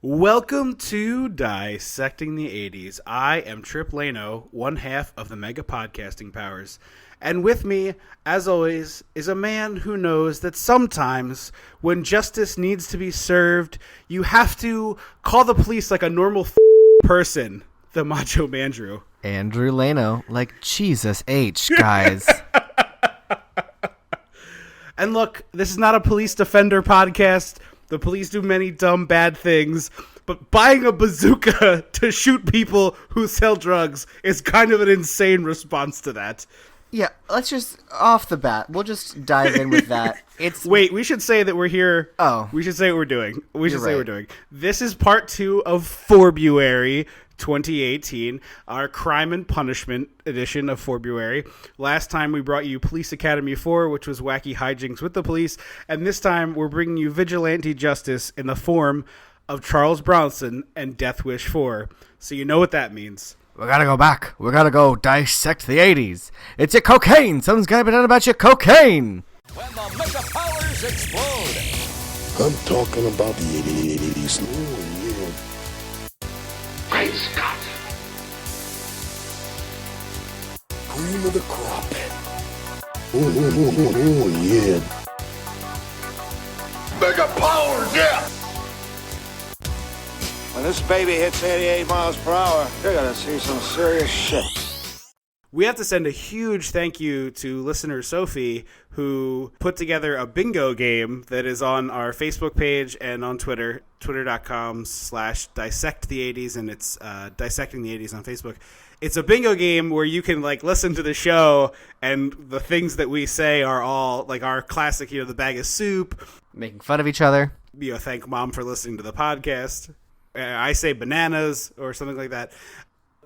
Welcome to Dissecting the 80s. I am Trip Lano, one half of the Mega Podcasting Powers. And with me, as always, is a man who knows that sometimes when justice needs to be served, you have to call the police like a normal person, the Macho Mandrew. Andrew Lano, like Jesus H, guys. And look, this is not a police defender podcast. The police do many dumb, bad things, but buying a bazooka to shoot people who sell drugs is kind of an insane response to that. Yeah, let's just, off the bat, we'll just dive in with that. Wait, we should say that we're here. Oh. We should say what we're doing. We're doing. This is part 2 of February 2018, our Crime and Punishment edition of February. Last time we brought you Police Academy 4, which was wacky hijinks with the police, and this time we're bringing you vigilante justice in the form of Charles Bronson and Death Wish 4. So you know what that means. We gotta go back. We gotta go dissect the 80s. It's your cocaine. Something's gotta be done about your cocaine. When the mega powers explode. I'm talking about the 80s. Oh, yeah. Great Scott! Cream of the crop. Oh, yeah. Mega powers, yeah! When this baby hits 88 miles per hour, you're gonna see some serious shit. We have to send a huge thank you to listener Sophie, who put together a bingo game that is on our Facebook page and on Twitter, twitter.com/dissectthe80s, and it's Dissecting the 80s on Facebook. It's a bingo game where you can listen to the show, and the things that we say are all our classic, the bag of soup. Making fun of each other. Thank mom for listening to the podcast. I say bananas or something like that.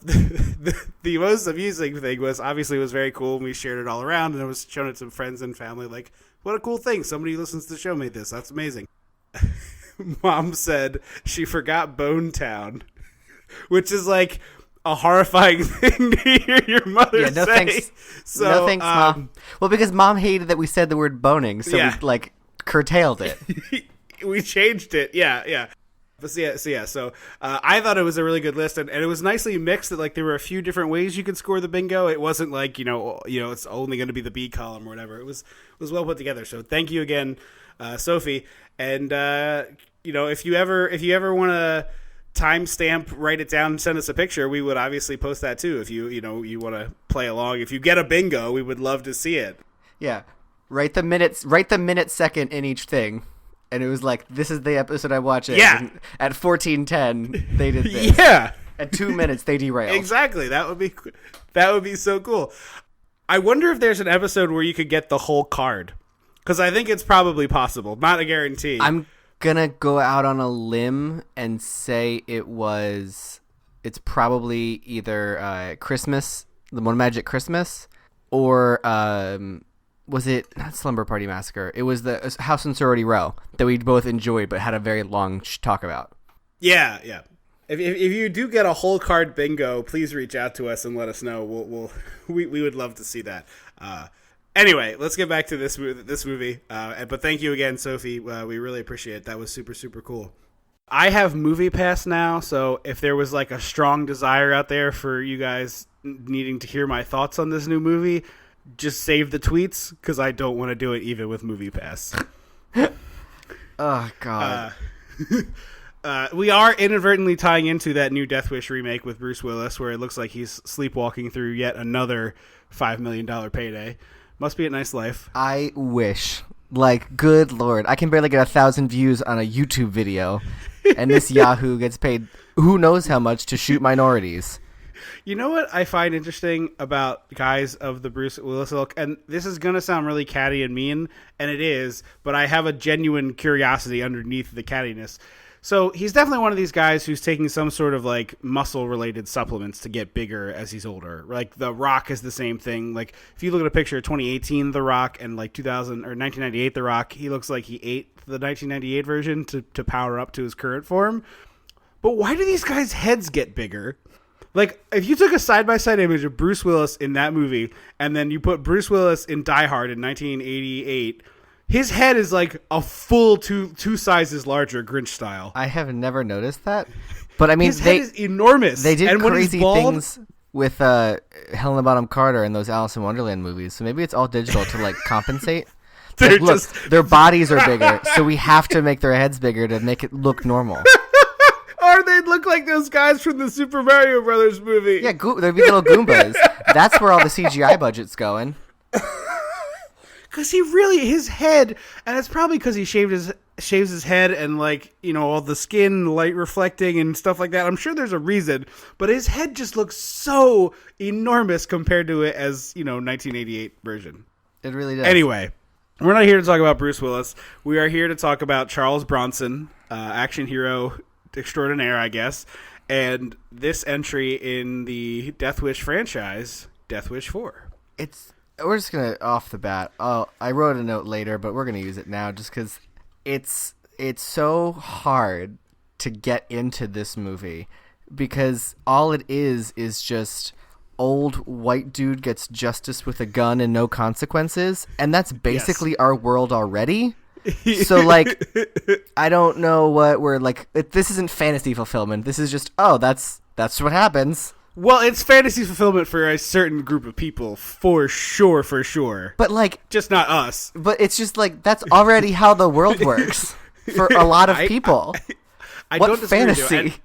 The most amusing thing was, obviously, it was very cool, and we shared it all around, and I was showing it to friends and family, what a cool thing. Somebody who listens to the show made this. That's amazing. Mom said she forgot Bone Town, which is a horrifying thing to hear your mother no say. Thanks. So, no thanks, Mom. Well, because Mom hated that we said the word boning, so we curtailed it. We changed it. Yeah. So I thought it was a really good list, and it was nicely mixed. That there were a few different ways you could score the bingo. It wasn't it's only going to be the B column or whatever. It was well put together. So thank you again, Sophie. And if you ever want to timestamp, write it down, and send us a picture, we would obviously post that too. If you want to play along, if you get a bingo, we would love to see it. Yeah, write the minute second in each thing. And it was this is the episode I'm watching. Yeah. And at 14:10, they did this. Yeah. At 2 minutes, they derailed. Exactly. That would be so cool. I wonder if there's an episode where you could get the whole card, because I think it's probably possible. Not a guarantee. I'm gonna go out on a limb and say it's probably either Christmas, the One Magic Christmas, or was it not Slumber Party Massacre? It was the House and Sorority Row that we both enjoyed but had a very long talk about. Yeah. If you do get a whole card bingo, please reach out to us and let us know. We would love to see that. Anyway, let's get back to this movie. But thank you again, Sophie. We really appreciate it. That was super, super cool. I have Movie Pass now, so if there was a strong desire out there for you guys needing to hear my thoughts on this new movie, just save the tweets, because I don't want to do it even with Movie Pass. Oh, God. We are inadvertently tying into that new Death Wish remake with Bruce Willis, where it looks like he's sleepwalking through yet another $5 million payday. Must be a nice life. I wish. Good Lord. I can barely get 1,000 views on a YouTube video, and this Yahoo gets paid who knows how much to shoot minorities. You know what I find interesting about guys of the Bruce Willis ilk, and this is going to sound really catty and mean, and it is, but I have a genuine curiosity underneath the cattiness. So he's definitely one of these guys who's taking some sort of muscle-related supplements to get bigger as he's older. The Rock is the same thing. If you look at a picture of 2018 The Rock and 2000 or 1998 The Rock, he looks like he ate the 1998 version to power up to his current form. But why do these guys' heads get bigger? If you took a side-by-side image of Bruce Willis in that movie, and then you put Bruce Willis in Die Hard in 1988, His head is like a full two sizes larger, Grinch style. I have never noticed that. But I mean, His head is enormous. They did and when he's crazy bald, things with Helena Bonham Carter in those Alice in Wonderland movies. So maybe it's all digital to like compensate. They're Like, look, just- their bodies are bigger, so we have to make their heads bigger to make it look normal. Or they'd look like those guys from the Super Mario Brothers movie. Yeah, there'd be little Goombas. That's where all the CGI budget's going. Because his head, and it's probably because he shaves his head and, like, you know, all the skin, light reflecting and stuff like that. I'm sure there's a reason, but his head just looks so enormous compared to it as, you know, 1988 version. It really does. Anyway, we're not here to talk about Bruce Willis. We are here to talk about Charles Bronson, action hero extraordinaire, I guess, and this entry in the Death Wish franchise, Death Wish 4. We're just gonna off the bat. I wrote a note later, but we're gonna use it now just because it's so hard to get into this movie because all it is just old white dude gets justice with a gun and no consequences, and that's basically our world already. So like, I don't know what we're like. This isn't fantasy fulfillment. This is just that's what happens. Well, it's fantasy fulfillment for a certain group of people, for sure. But like, Just not us. but it's just like that's already how the world works for a lot of people. I What don't disagree with you. fantasy?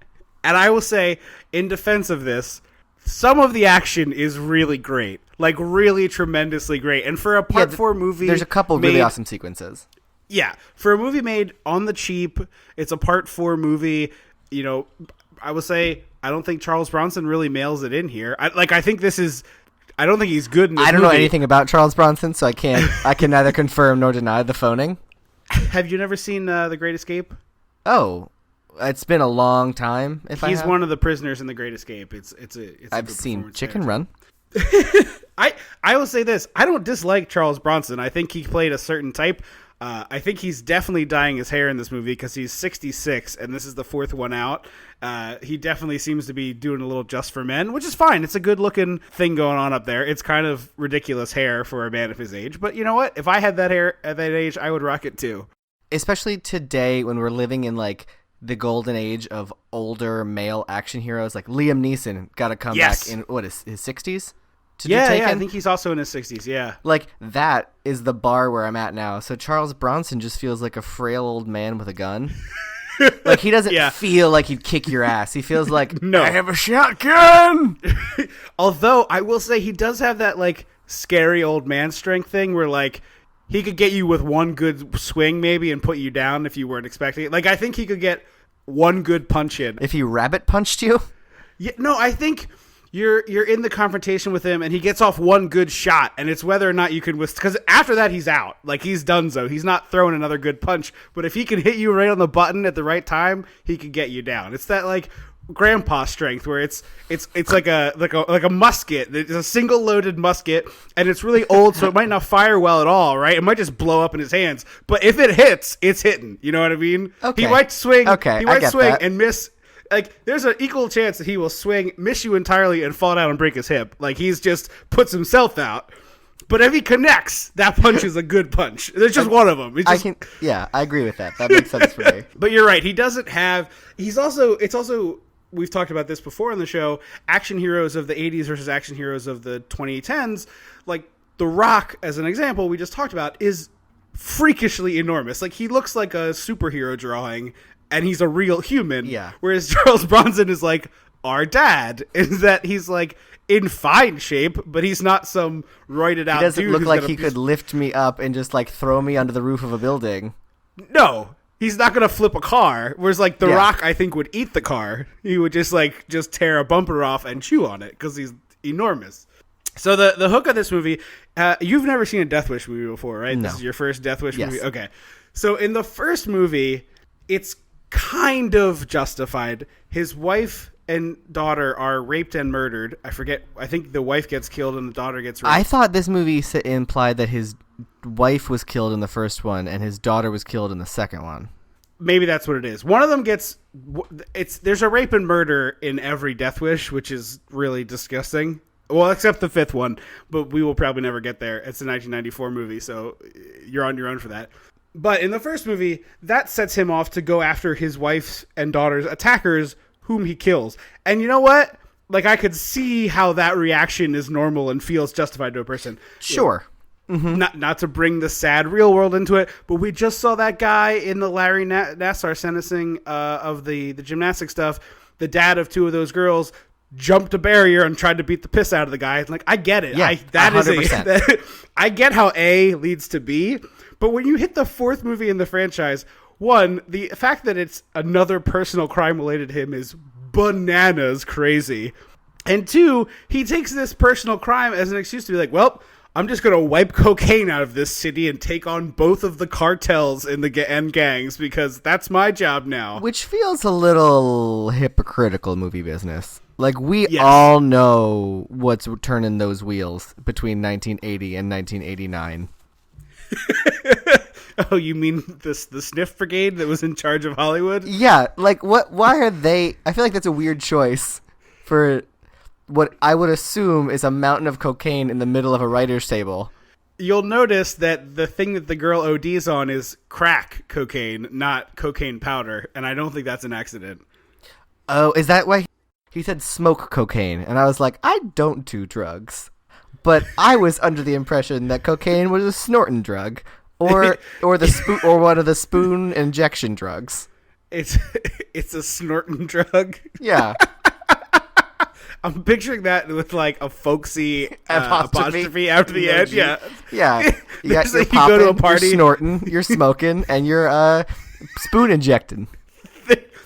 And I will say, in defense of this, some of the action is really great. Like, really tremendously great. And for a Part 4 movie... There's a couple really made- awesome sequences. Yeah, for a movie made on the cheap, it's a Part 4 movie. You know, I will say I don't think Charles Bronson really mails it in here. I think this is. I don't think he's good in this I don't know movie. anything about Charles Bronson, so I can neither confirm nor deny the phoning. Have you never seen The Great Escape? Oh, it's been a long time. He's one of the prisoners in The Great Escape. It's a I've good seen performance Chicken there. Run. I will say this. I don't dislike Charles Bronson. I think he played a certain type. I think he's definitely dyeing his hair in this movie because he's 66 and this is the fourth one out. He definitely seems to be doing a little Just for Men, which is fine. It's a good looking thing going on up there. It's kind of ridiculous hair for a man of his age. But you know what? If I had that hair at that age, I would rock it too. Especially today when we're living in like the golden age of older male action heroes, like Liam Neeson got to come Yes. back in his 60s to do Yeah, Taken. I think he's also in his 60s, yeah. Like, that is the bar where I'm at now. So Charles Bronson just feels like a frail old man with a gun. Like, he doesn't Yeah. feel like he'd kick your ass. He feels like, No. I have a shotgun! Although, I will say he does have that, like, scary old man strength thing where, like, he could get you with one good swing maybe and put you down if you weren't expecting it. Like, I think he could get one good punch in. If he rabbit punched you? Yeah, no, I think you're in the confrontation with him and he gets off one good shot and it's whether or not you can because after that he's out. Like, he's donezo. He's not throwing another good punch. But if he can hit you right on the button at the right time, he can get you down. It's that, like, grandpa strength where it's like a musket. It's a single loaded musket and it's really old, so it might not fire well at all, right? It might just blow up in his hands. But if it hits, it's hitting. You know what I mean? Okay. He might swing. Okay, He I might get swing that. and miss. Like, there's an equal chance that he will swing, miss you entirely, and fall down and break his hip. Like, he's just puts himself out. But if he connects, that punch is a good punch. There's just one of them. It's just, I agree with that. That makes sense for me. But you're right. He doesn't have. It's also. We've talked about this before on the show. Action heroes of the 80s versus action heroes of the 2010s. Like, The Rock, as an example, we just talked about, is freakishly enormous. Like, he looks like a superhero drawing, and he's a real human. Yeah. Whereas Charles Bronson is like our dad, in that he's like in fine shape, but he's not some roided out He doesn't dude look who's like gonna he could lift me up and just like throw me under the roof of a building. No, he's not gonna flip a car. Whereas, like, The Yeah. Rock, I think, would eat the car. He would just tear a bumper off and chew on it because he's enormous. So the hook of this movie, you've never seen a Death Wish movie before, right? No. This is your first Death Wish Yes. movie. Okay, so in the first movie, it's kind of justified. His wife and daughter are raped and murdered. I forget. I think the wife gets killed and the daughter gets raped. I thought this movie implied that his wife was killed in the first one and his daughter was killed in the second one. Maybe that's what it is. One of them gets. There's a rape and murder in every Death Wish, which is really disgusting. Well, except the fifth one, but we will probably never get there. It's a 1994 movie, so you're on your own for that. But in the first movie, that sets him off to go after his wife's and daughter's attackers, whom he kills. And you know what? Like, I could see how that reaction is normal and feels justified to a person. Sure. Not to bring the sad real world into it, but we just saw that guy in the Larry Nassar sentencing of the gymnastic stuff. The dad of two of those girls jumped a barrier and tried to beat the piss out of the guy. Like, I get it. Yeah, That 100%. is I get how A leads to B, but when you hit the fourth movie in the franchise, one, the fact that it's another personal crime related to him is bananas crazy. And two, he takes this personal crime as an excuse to be like, well, I'm just going to wipe cocaine out of this city and take on both of the cartels and gangs because that's my job now. Which feels a little hypocritical movie business. Like, we Yes. all know what's turning those wheels between 1980 and 1989. Oh, you mean the sniff brigade that was in charge of Hollywood? Yeah, like, why are they... I feel like that's a weird choice for what I would assume is a mountain of cocaine in the middle of a writer's table. You'll notice that the thing that the girl ODs on is crack cocaine, not cocaine powder, and I don't think that's an accident. Oh, is that why he said smoke cocaine? And I was like, I don't do drugs. But I was under the impression that cocaine was a snorting drug, or one of the spoon injection drugs. It's a snorting drug. Yeah. I'm picturing that with like a folksy Apostrophe. apostrophe after the end. Yeah. Yeah. You got There's your like you go to a popping, party. you're snorting, you're smoking, and you're spoon injecting.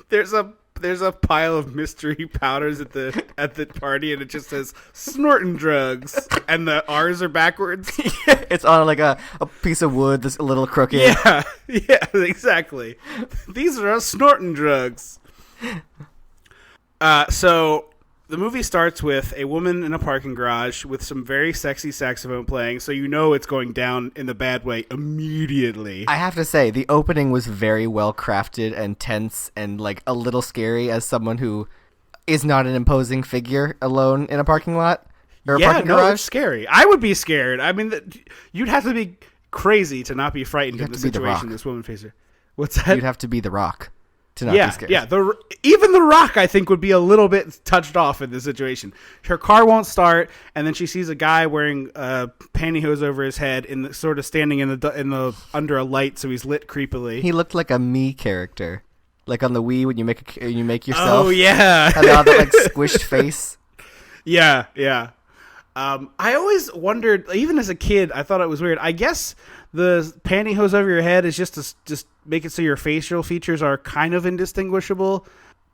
There's a pile of mystery powders at the party, and it just says snorting drugs, and the R's are backwards. It's on like a piece of wood that's a little crooked. Yeah, exactly. These are snorting drugs. So the movie starts with a woman in a parking garage with some very sexy saxophone playing, so you know it's going down in the bad way immediately. I have to say, the opening was very well crafted and tense and like a little scary as someone who is not an imposing figure alone in a parking lot or a parking garage. It's scary. I would be scared. I mean, you'd have to be crazy to not be frightened You'd in have the to be The situation Rock. this woman faces. What's that? You'd have to be The Rock to not be scared. Yeah. Even The Rock, I think, would be a little bit touched off in this situation. Her car won't start, and then she sees a guy wearing pantyhose over his head, sort of standing in the under a light, so he's lit creepily. He looked like a me character, like on the Wii when you make yourself. Oh yeah, Had all that like squished face. yeah. I always wondered, even as a kid, I thought it was weird. I guess the pantyhose over your head is just to just make it so your facial features are kind of indistinguishable.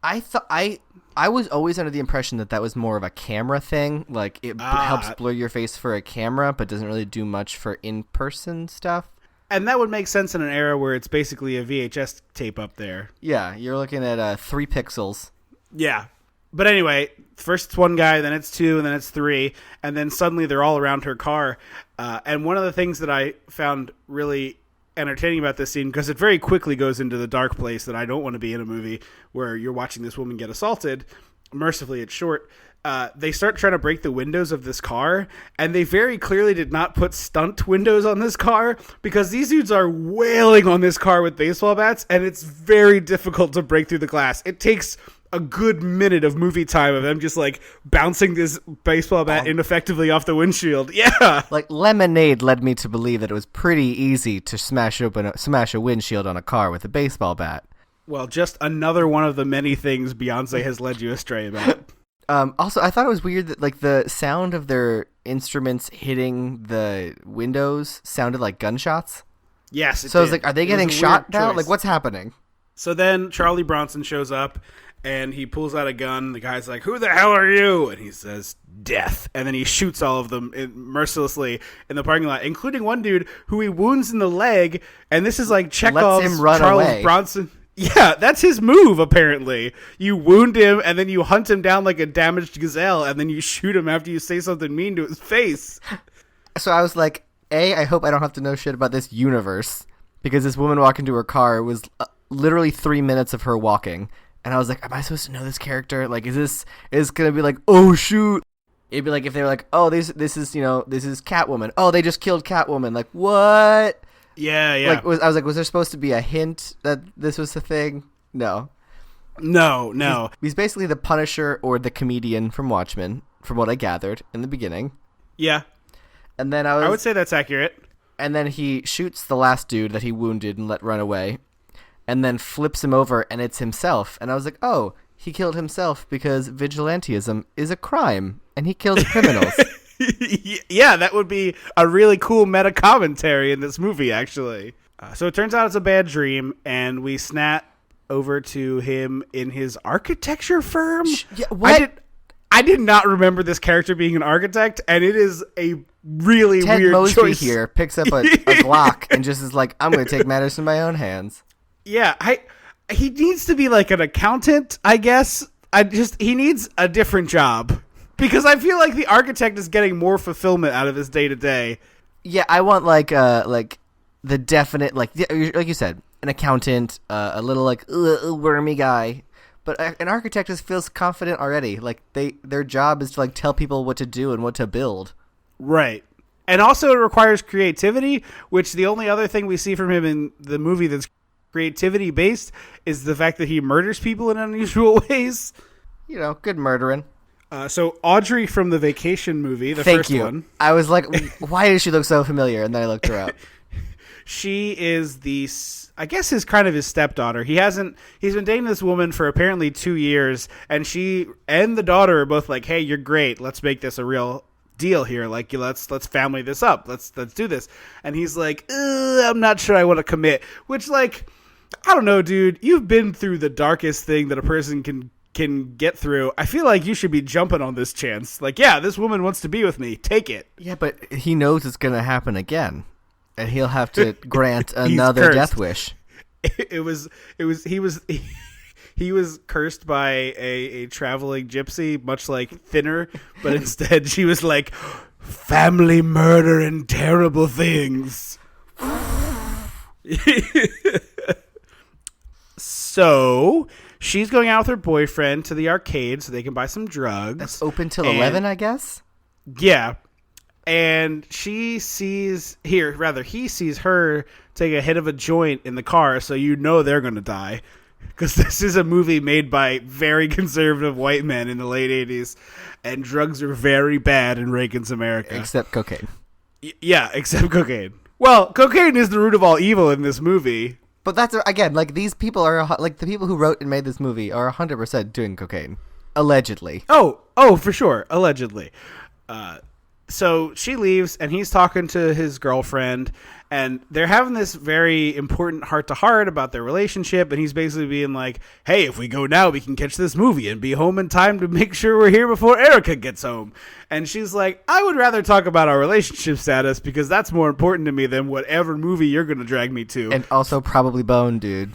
I thought I was always under the impression that was more of a camera thing. Like it helps blur your face for a camera, but doesn't really do much for in-person stuff. And that would make sense in an era where it's basically a VHS tape up there. Yeah, you're looking at 3 pixels. Yeah. But anyway, first it's one guy, then it's two, and then it's three, and then suddenly they're all around her car. And one of the things that I found really entertaining about this scene, because it very quickly goes into the dark place that I don't want to be in a movie where you're watching this woman get assaulted. Mercifully, it's short. They start trying to break the windows of this car, and they very clearly did not put stunt windows on this car because these dudes are wailing on this car with baseball bats, and it's very difficult to break through the glass. It takes a good minute of movie time of them just like bouncing this baseball bat ineffectively off the windshield. Yeah. Like Lemonade led me to believe that it was pretty easy to smash a windshield on a car with a baseball bat. Well, just another one of the many things Beyonce has led you astray about. Also, I thought it was weird that like the sound of their instruments hitting the windows sounded like gunshots. Yes. So I was like, are they getting shot now? Like, what's happening? So then Charlie Bronson shows up and he pulls out a gun. The guy's like, "Who the hell are you?" And he says, "Death." And then he shoots all of them mercilessly in the parking lot, including one dude who he wounds in the leg. And this is like Chekhov's him run Charles away. Bronson. Yeah, that's his move, apparently. You wound him, and then you hunt him down like a damaged gazelle, and then you shoot him after you say something mean to his face. So I was like, I hope I don't have to know shit about this universe, because this woman walking to her car was literally 3 minutes of her walking. And I was like, am I supposed to know this character? Like, is going to be like, oh, shoot. It'd be like if they were like, oh, this is Catwoman. Oh, they just killed Catwoman. Like, what? Yeah, yeah. Like, I was like, was there supposed to be a hint that this was the thing? No. No. He's basically the Punisher or the comedian from Watchmen, from what I gathered in the beginning. Yeah. And then I would say that's accurate. And then he shoots the last dude that he wounded and let run away, and then flips him over, and it's himself. And I was like, oh, he killed himself because vigilantism is a crime, and he kills criminals. Yeah, that would be a really cool meta commentary in this movie, actually. So it turns out it's a bad dream, and we snap over to him in his architecture firm. Yeah, what? I did not remember this character being an architect, and it is a really Ted weird Mosby choice. here picks up a Glock and just is like, I'm going to take matters in my own hands. Yeah, he needs to be like an accountant, I guess. He needs a different job. Because I feel like the architect is getting more fulfillment out of his day to day. Yeah, I want like the definite like you said, an accountant, a little like wormy guy. But an architect just feels confident already. Like their job is to like tell people what to do and what to build. Right. And also it requires creativity, which the only other thing we see from him in the movie that's creativity based is the fact that he murders people in unusual ways. You know, good murdering. So Audrey from the Vacation movie, the Thank first you. one. I was like, why does she look so familiar? And then I looked her up. She is I guess his stepdaughter. He's been dating this woman for apparently 2 years, and she and the daughter are both like, hey, you're great. Let's make this a real deal here. Like, let's family this up. Let's do this. And he's like, I'm not sure I want to commit, which, like, I don't know, dude. You've been through the darkest thing that a person can get through. I feel like you should be jumping on this chance. Like, yeah, this woman wants to be with me. Take it. Yeah, but he knows it's going to happen again, and he'll have to grant another cursed. death wish. He was cursed by a traveling gypsy, much like Thinner, but instead she was like, family murder and terrible things. So she's going out with her boyfriend to the arcade so they can buy some drugs. That's open till 11, I guess? Yeah. And he sees her take a hit of a joint in the car, so you know they're going to die. Because this is a movie made by very conservative white men in the late 80s, and drugs are very bad in Reagan's America. Except cocaine. Yeah, except cocaine. Well, cocaine is the root of all evil in this movie. But that's, again, like, these people are, like, the people who wrote and made this movie are 100% doing cocaine. Allegedly. Oh, for sure. Allegedly. So she leaves, and he's talking to his girlfriend, and they're having this very important heart-to-heart about their relationship, and he's basically being like, hey, if we go now, we can catch this movie and be home in time to make sure we're here before Erica gets home. And she's like, I would rather talk about our relationship status because that's more important to me than whatever movie you're going to drag me to. And also probably Bone, dude.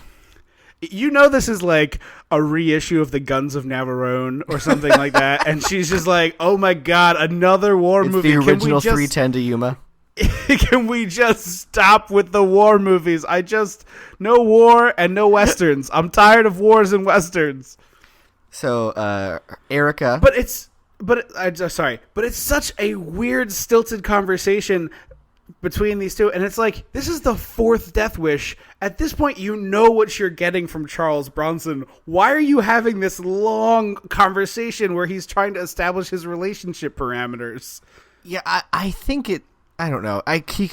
You know this is like a reissue of the Guns of Navarone or something like that, and she's just like, "Oh my god, another war It's movie!" the original 310 to Yuma. Can we just stop with the war movies? No war and no westerns. I'm tired of wars and westerns. So Erica, But it's such a weird, stilted conversation between these two, and it's like, this is the fourth Death Wish. At this point, you know what you're getting from Charles Bronson. Why are you having this long conversation where he's trying to establish his relationship parameters? yeah, I think it. I don't know.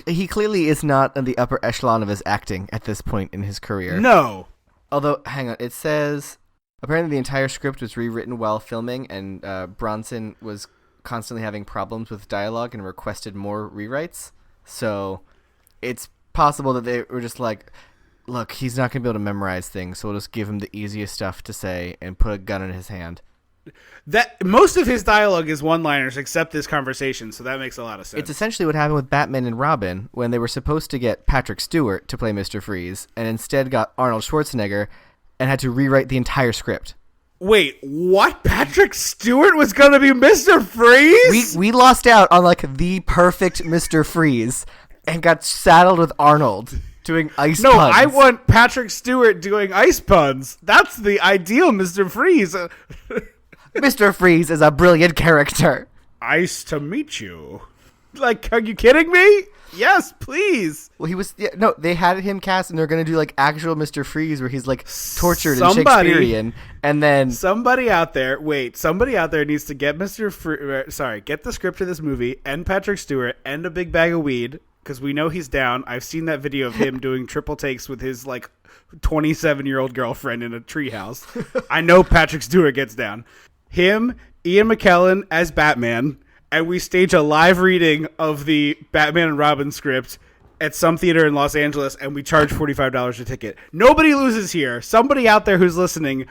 He clearly is not in the upper echelon of his acting at this point in his career. No. Although, hang on, it says apparently the entire script was rewritten while filming, and Bronson was constantly having problems with dialogue and requested more rewrites. So it's possible that they were just like, look, he's not going to be able to memorize things, so we'll just give him the easiest stuff to say and put a gun in his hand. That most of his dialogue is one-liners except this conversation, so that makes a lot of sense. It's essentially what happened with Batman and Robin when they were supposed to get Patrick Stewart to play Mr. Freeze and instead got Arnold Schwarzenegger and had to rewrite the entire script. Wait, what? Patrick Stewart was going to be Mr. Freeze? We lost out on like the perfect Mr. Freeze and got saddled with Arnold doing ice puns. No, I want Patrick Stewart doing ice puns. That's the ideal Mr. Freeze. Mr. Freeze is a brilliant character. Nice to meet you. Like, are you kidding me? Yes, please. Well, he was no. They had him cast, and they're gonna do like actual Mr. Freeze, where he's like tortured Somebody- and Shakespearean, and then Somebody out there needs to get get the script of this movie and Patrick Stewart and a big bag of weed, because we know he's down. I've seen that video of him doing triple takes with his like 27-year-old girlfriend in a treehouse. I know Patrick Stewart gets down. Him, Ian McKellen as Batman, and we stage a live reading of the Batman and Robin script at some theater in Los Angeles, and we charge $45 a ticket. Nobody loses here. Somebody out there who's listening,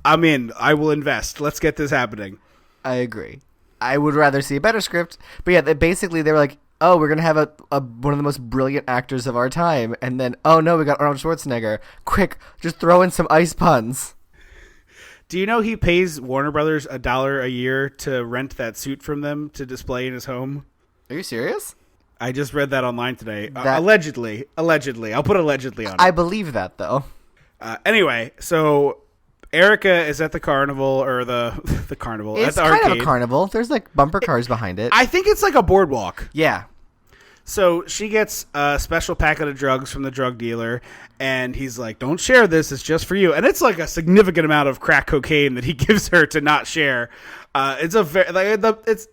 I'm in. I will invest. Let's get this happening. I agree. I would rather see a better script, but yeah, they were like, oh, we're gonna have a one of the most brilliant actors of our time, and then oh no, we got Arnold Schwarzenegger. Quick, just throw in some ice puns. Do you know he pays Warner Brothers $1 a year to rent that suit from them to display in his home? Are you serious? I just read that online today. That- Allegedly. I'll put allegedly on it. I believe that though. Anyway, so Erica is at the carnival, or the carnival, It's at the kind arcade. of a carnival. There's like bumper cars behind it. I think it's like a boardwalk. Yeah. So she gets a special packet of drugs from the drug dealer, and he's like, don't share this, it's just for you. And it's like a significant amount of crack cocaine that he gives her to not share. The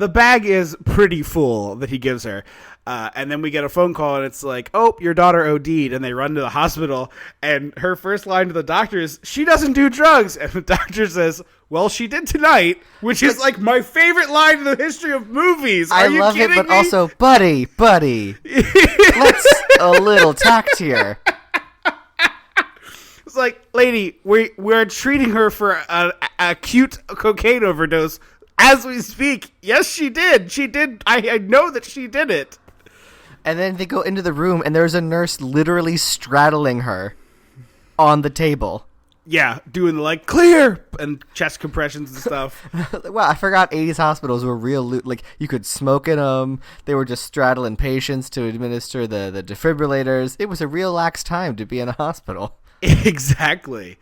bag is pretty full that he gives her. And then we get a phone call, and it's like, oh, your daughter OD'd, and they run to the hospital, and her first line to the doctor is, she doesn't do drugs. And the doctor says, well, she did tonight, which is like my favorite line in the history of movies. I Are you love it, kidding but me? also, buddy, let's a little tact here. It's like, lady, we're treating her for an acute cocaine overdose as we speak. Yes, she did. She did. I know that she did it. And then they go into the room, and there's a nurse literally straddling her on the table. Yeah, doing the like clear and chest compressions and stuff. Wow, I forgot 80s hospitals were real like you could smoke in them. They were just straddling patients to administer the defibrillators. It was a real lax time to be in a hospital. Exactly.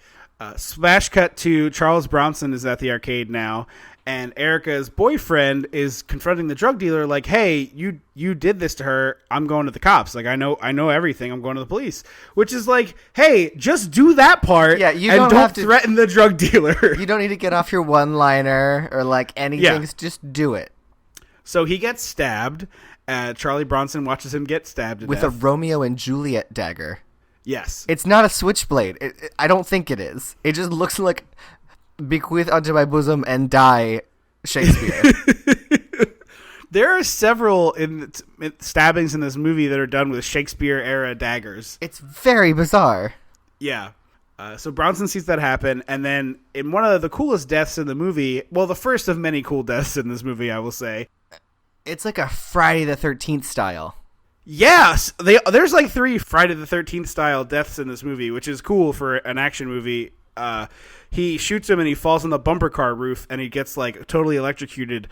Smash cut to Charles Bronson is at the arcade now, and Erica's boyfriend is confronting the drug dealer like, hey, you did this to her. I'm going to the cops. Like, I know everything. I'm going to the police. Which is like, hey, just do that part. Yeah, you and don't don't have to- threaten the drug dealer. You don't need to get off your one-liner or like anything. Yeah. Just do it. So he gets stabbed. Charlie Bronson watches him get stabbed to With a death. Romeo and Juliet dagger. Yes. It's not a switchblade. I don't think it is. It just looks like bequeath unto my bosom and die Shakespeare. There are several stabbings in this movie that are done with Shakespeare-era daggers. It's very bizarre. Yeah. So Bronson sees that happen, and then in one of the coolest deaths in the movie, well, the first of many cool deaths in this movie, I will say. It's like a Friday the 13th style. Yes! There's like 3 Friday the 13th style deaths in this movie, which is cool for an action movie. He shoots him and he falls on the bumper car roof and he gets like totally electrocuted.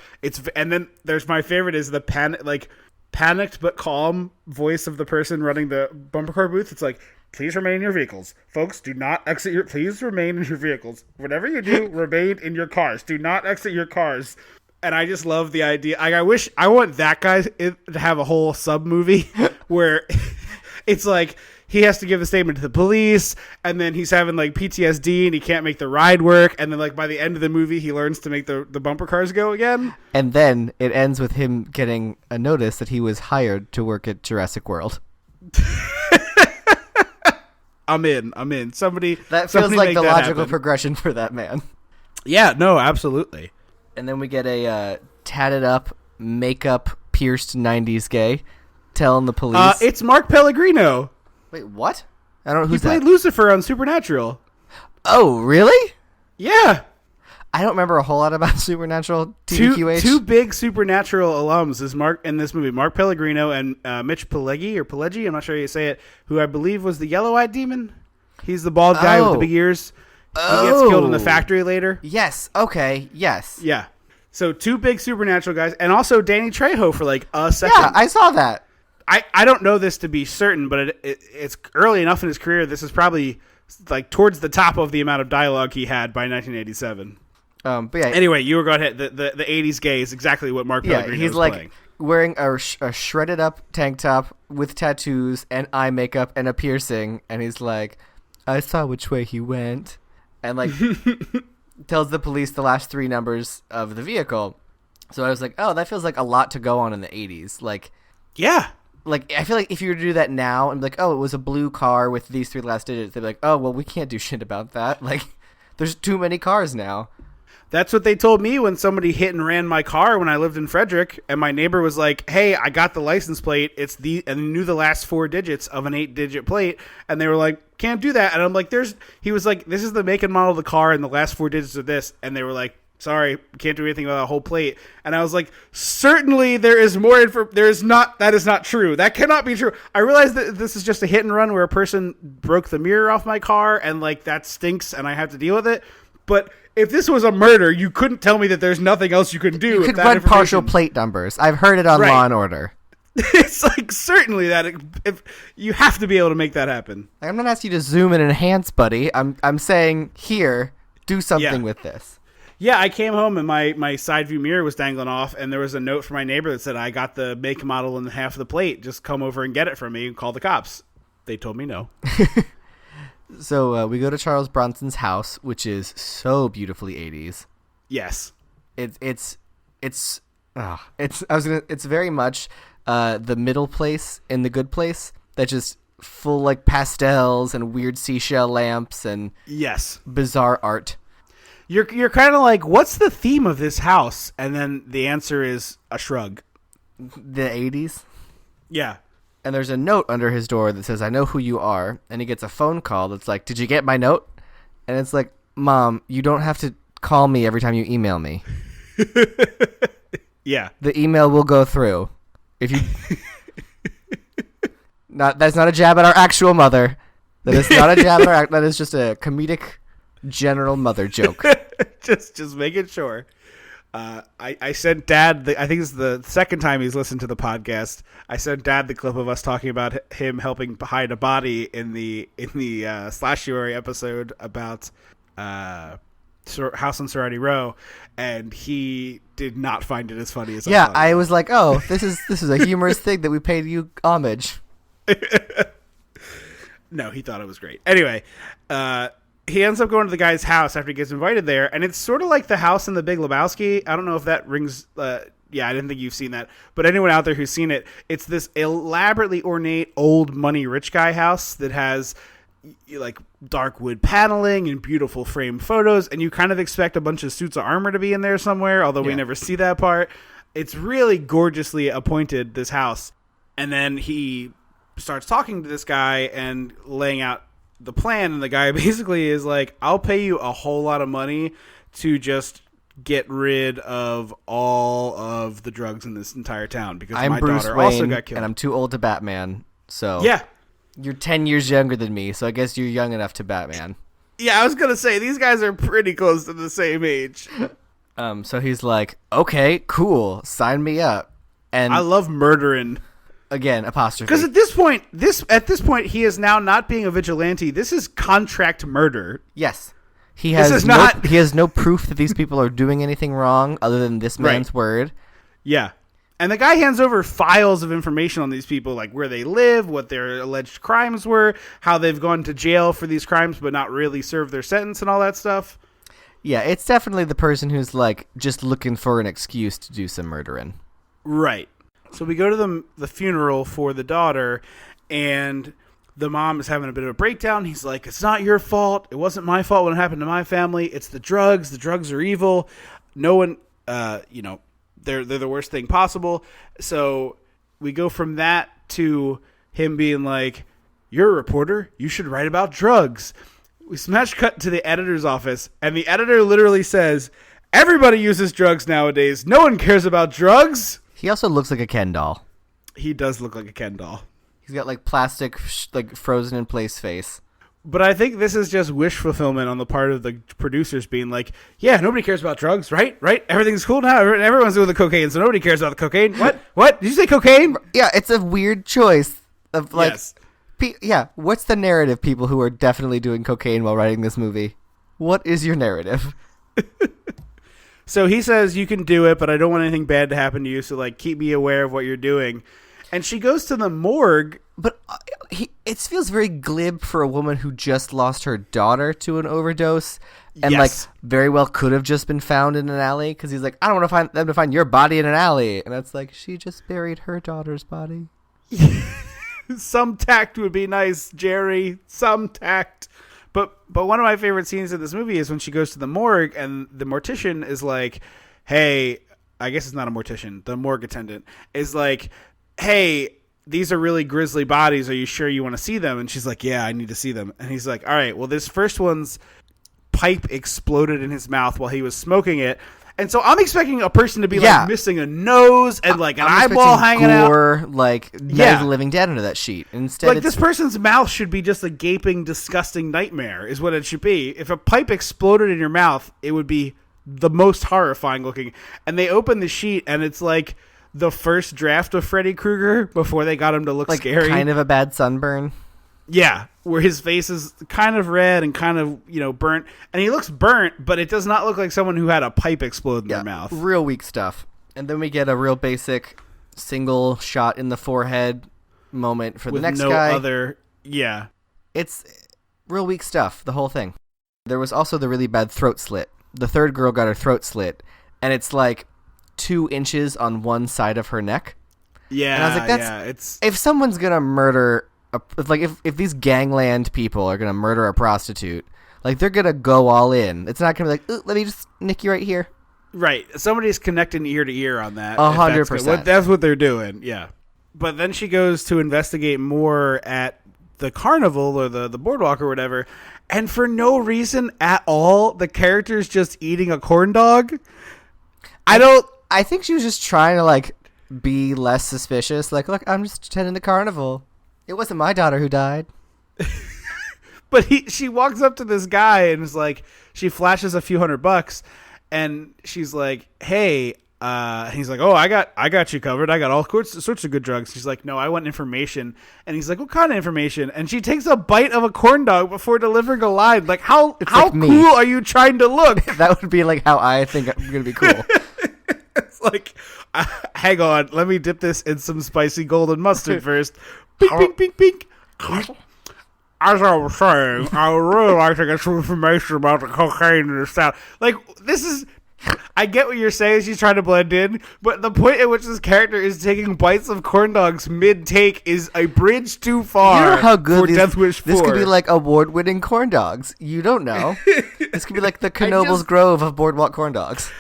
And then there's my favorite is the panicked but calm voice of the person running the bumper car booth. It's like, please remain in your vehicles. Folks, do not exit please remain in your vehicles. Whatever you do, remain in your cars. Do not exit your cars. And I just love the idea. I want that guy to have a whole sub movie where it's like he has to give a statement to the police, and then he's having like PTSD and he can't make the ride work, and then like by the end of the movie he learns to make the bumper cars go again. And then it ends with him getting a notice that he was hired to work at Jurassic World. I'm in. Somebody That feels somebody like make the that logical happen. progression for that man. Yeah, no, absolutely. And then we get a tatted up, makeup pierced 90s gay telling the police. It's Mark Pellegrino. Wait, what? I don't know He who's played that. Lucifer on Supernatural. Oh, really? Yeah. I don't remember a whole lot about Supernatural TVQH. Two big Supernatural alums is Mark in this movie. Mark Pellegrino and Mitch Pileggi, I'm not sure how you say it, who I believe was the yellow-eyed demon. He's the bald guy with the big ears. He gets killed in the factory later. Yes. Okay. Yes. Yeah. So 2 big Supernatural guys, and also Danny Trejo for like a second. Yeah, I saw that. I don't know this to be certain, but it's early enough in his career. This is probably like towards the top of the amount of dialogue he had by 1987. But yeah, Anyway, you were going ahead. The 80s gay is exactly what Mark yeah, Pellegrino he's was like playing. wearing a shredded up tank top with tattoos and eye makeup and a piercing, and he's like, I saw which way he went, and like tells the police the last 3 numbers of the vehicle. So I was like, oh, that feels like a lot to go on in the 80s. Yeah. Like, I feel like if you were to do that now and be like, oh, it was a blue car with these 3 last digits, they'd be like, oh, well, we can't do shit about that. Like, there's too many cars now. That's what they told me when somebody hit and ran my car when I lived in Frederick, and my neighbor was like, hey, I got the license plate. And knew the last 4 digits of an 8-digit plate. And they were like, can't do that. And I'm like, he was like, this is the make and model of the car and the last 4 digits of this. And they were like, sorry, can't do anything about a whole plate. And I was like, certainly there is more that is not true. That cannot be true. I realize that this is just a hit and run where a person broke the mirror off my car and like that stinks and I have to deal with it. But if this was a murder, you couldn't tell me that there's nothing else you can do. You with could that run partial information. plate numbers. I've heard it on Right. Law and Order. It's like certainly that if you have to be able to make that happen. I'm not asking you to zoom and enhance, buddy. I'm saying here, do something Yeah. with this. Yeah, I came home and my side view mirror was dangling off, and there was a note from my neighbor that said, I got the make, model, and half of the plate. Just come over and get it from me and call the cops. They told me no. So we go to Charles Bronson's house, which is so beautifully 80s. Yes. It's very much the middle place in The Good Place that just full like pastels and weird seashell lamps and Yes. bizarre art. You're kind of like, what's the theme of this house? And then the answer is a shrug. The 80s. Yeah. And there's a note under his door that says, I know who you are. And he gets a phone call that's like, did you get my note? And it's like, Mom, you don't have to call me every time you email me. Yeah. The email will go through. If you that's not a jab at our actual mother. That is not a jab at that is just a comedic general mother joke. just making sure. I sent Dad. I think it's the second time he's listened to the podcast. I sent Dad the clip of us talking about him helping hide a body in the Slashuary episode about House on Sorority Row, and he did not find it as funny as Yeah, I thought. I was like, oh, this is a humorous thing that we paid you homage. No, he thought it was great. Anyway, he ends up going to the guy's house after he gets invited there, and it's sort of like the house in The Big Lebowski. I don't know if that rings. Yeah, I didn't think you've seen that, but anyone out there who's seen it, it's this elaborately ornate old money rich guy house that has like dark wood paneling and beautiful framed photos, and you kind of expect a bunch of suits of armor to be in there somewhere, although we never see that part. It's really gorgeously appointed, this house. And then he starts talking to this guy and laying out the plan, and the guy basically is like, I'll pay you a whole lot of money to just get rid of all of the drugs in this entire town because I'm my Bruce daughter Wayne, also got killed. and I'm too old to Batman. So Yeah. you're 10 years younger than me, so I guess you're young enough to Batman. Yeah, I was going to say, these guys are pretty close to the same age. So he's like, okay, cool, sign me up. And I love murdering. again, apostrophe. Because at this point, he is now not being a vigilante. This is contract murder. Yes. He has is not- he has no proof that these people are doing anything wrong other than this man's word. Yeah. And the guy hands over files of information on these people, like where they live, what their alleged crimes were, how they've gone to jail for these crimes but not really served their sentence and all that stuff. Yeah, it's definitely the person who's like just looking for an excuse to do some murdering. Right. So we go to the funeral for the daughter, and the mom is having a bit of a breakdown. He's like, it's not your fault. It wasn't my fault when it happened to my family. It's the drugs. The drugs are evil. No one, they're the worst thing possible. So we go from that to him being like, you're a reporter. You should write about drugs. We smash cut to the editor's office, and the editor literally says, everybody uses drugs nowadays. No one cares about drugs. He also looks like a Ken doll. He does look like a Ken doll. He's got like plastic, like frozen in place face. But I think this is just wish fulfillment on the part of the producers being like, yeah, nobody cares about drugs, right? Right? Everything's cool now. Everyone's doing the cocaine, so nobody cares about the cocaine. What? Did you say cocaine? Yeah, it's a weird choice of like, Yes. What's the narrative, people who are definitely doing cocaine while writing this movie? What is your narrative? So he says, you can do it, but I don't want anything bad to happen to you. So like, keep me aware of what you're doing. And she goes to the morgue. But it feels very glib for a woman who just lost her daughter to an overdose, and Yes. like very well could have just been found in an alley. Because he's like, I don't want to find them to find your body in an alley, and it's like she just buried her daughter's body. Some tact would be nice, Jerry. Some tact. But one of my favorite scenes in this movie is when she goes to the morgue and the mortician is like, hey, I guess it's not a mortician. The morgue attendant is like, hey, these are really grisly bodies. Are you sure you want to see them? And she's like, yeah, I need to see them. And he's like, all right, well, this first one's pipe exploded in his mouth while he was smoking it. And so I'm expecting a person to be like missing a nose and like an I'm eyeball hanging gore, out. like Night of the Living Dead under that sheet. Instead, Like it's this person's mouth should be just a gaping, disgusting nightmare is what it should be. If a pipe exploded in your mouth, it would be the most horrifying looking. And they open the sheet and it's like the first draft of Freddy Krueger before they got him to look like scary. kind of a bad sunburn. Yeah, where his face is kind of red and kind of, burnt. And he looks burnt, but it does not look like someone who had a pipe explode in their mouth. Real weak stuff. And then we get a real basic single shot in the forehead moment for With the next no guy. other... Yeah. It's real weak stuff, the whole thing. There was also the really bad throat slit. The third girl got her throat slit, and it's like 2 inches on one side of her neck. Yeah, And I was like, it's... If someone's going to murder... If these gangland people are going to murder a prostitute, like, they're going to go all in. It's not going to be like, let me just nick you right here. Right. Somebody's connecting ear to ear on that. 100%. That's what they're doing, yeah. But then she goes to investigate more at the carnival or the boardwalk or whatever, and for no reason at all, the character's just eating a corn dog. I think she was just trying to, like, be less suspicious. Like, look, I'm just attending the carnival. It wasn't my daughter who died. But she walks up to this guy and is like, she flashes a few $100, and she's like, hey, he's like, oh, I got you covered. I got all sorts of good drugs. She's like, no, I want information. And he's like, what kind of information? And she takes a bite of a corn dog before delivering a line. Like, how like me. cool are you trying to look? That would be, like, how I think I'm going to be cool. It's like, hang on, let me dip this in some spicy golden mustard first. Pink, pink, pink, pink. As I was saying, I would really like to get some information about the cocaine in the South. Like, this is... I get what you're saying. She's trying to blend in, but the point at which this character is taking bites of corn dogs mid-take is a bridge too far. You know how good for Death Wish 4. This could be like award-winning corn dogs. You don't know. This could be like the Knoebels Grove of boardwalk corn dogs.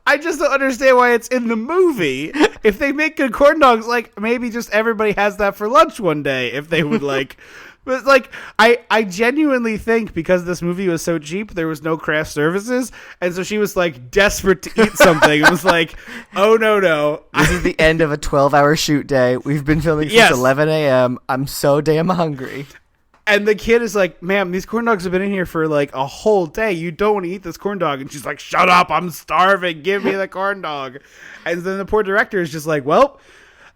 I just don't understand why it's in the movie. If they make good corn dogs, like, maybe just everybody has that for lunch one day, if they would like... But, like, I genuinely think because this movie was so cheap, there was no craft services, and so she was, like, desperate to eat something. It was like, oh, no. This is the end of a 12-hour shoot day. We've been filming since 11 a.m. I'm so damn hungry. And the kid is like, ma'am, these corn dogs have been in here for, like, a whole day. You don't want to eat this corn dog. And she's like, shut up. I'm starving. Give me the corn dog. And then the poor director is just like, well,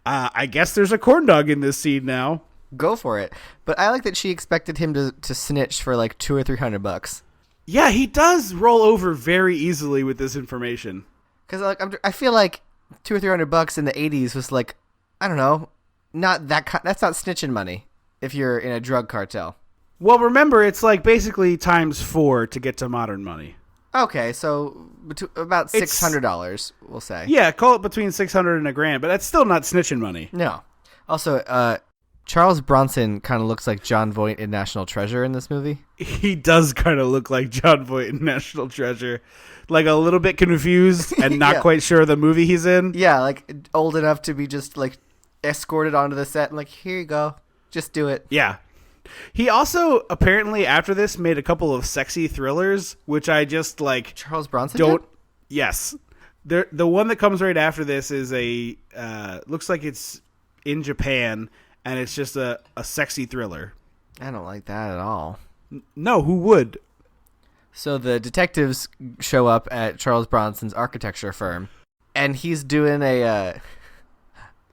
I guess there's a corn dog in this scene now. Go for it. But I like that she expected him to snitch for like $200 or $300. Yeah, he does roll over very easily with this information. Because like I feel like $200 or $300 in the 80s was like, I don't know, not that that's not snitching money if you're in a drug cartel. Well, remember, it's like basically times 4 to get to modern money. Okay, so about $600, we'll say. Yeah, call it between $600 and $1,000, but that's still not snitching money. No. Also, Charles Bronson kind of looks like John Voight in National Treasure in this movie. He does kind of look like John Voight in National Treasure. Like a little bit confused and not quite sure of the movie he's in. Yeah, like old enough to be just like escorted onto the set and like, here you go. Just do it. Yeah. He also apparently after this made a couple of sexy thrillers, which I just like. Charles Bronson don't. did? Yes. The one that comes right after this is a looks like it's in Japan. And it's just a sexy thriller. I don't like that at all. No, who would? So the detectives show up at Charles Bronson's architecture firm, and he's doing an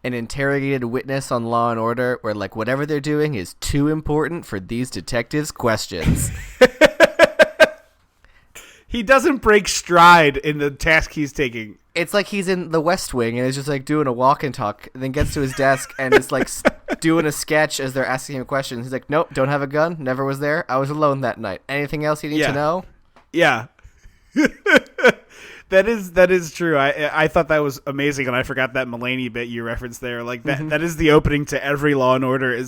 interrogated witness on Law and Order, where like whatever they're doing is too important for these detectives' questions. He doesn't break stride in the task he's taking. It's like he's in the West Wing and is just like doing a walk and talk, and then gets to his desk and is like doing a sketch as they're asking him questions. He's like, nope, don't have a gun, never was there, I was alone that night. Anything else you need to know? Yeah. That is true. I thought that was amazing, and I forgot that Mulaney bit you referenced there. Like that is the opening to every Law and Order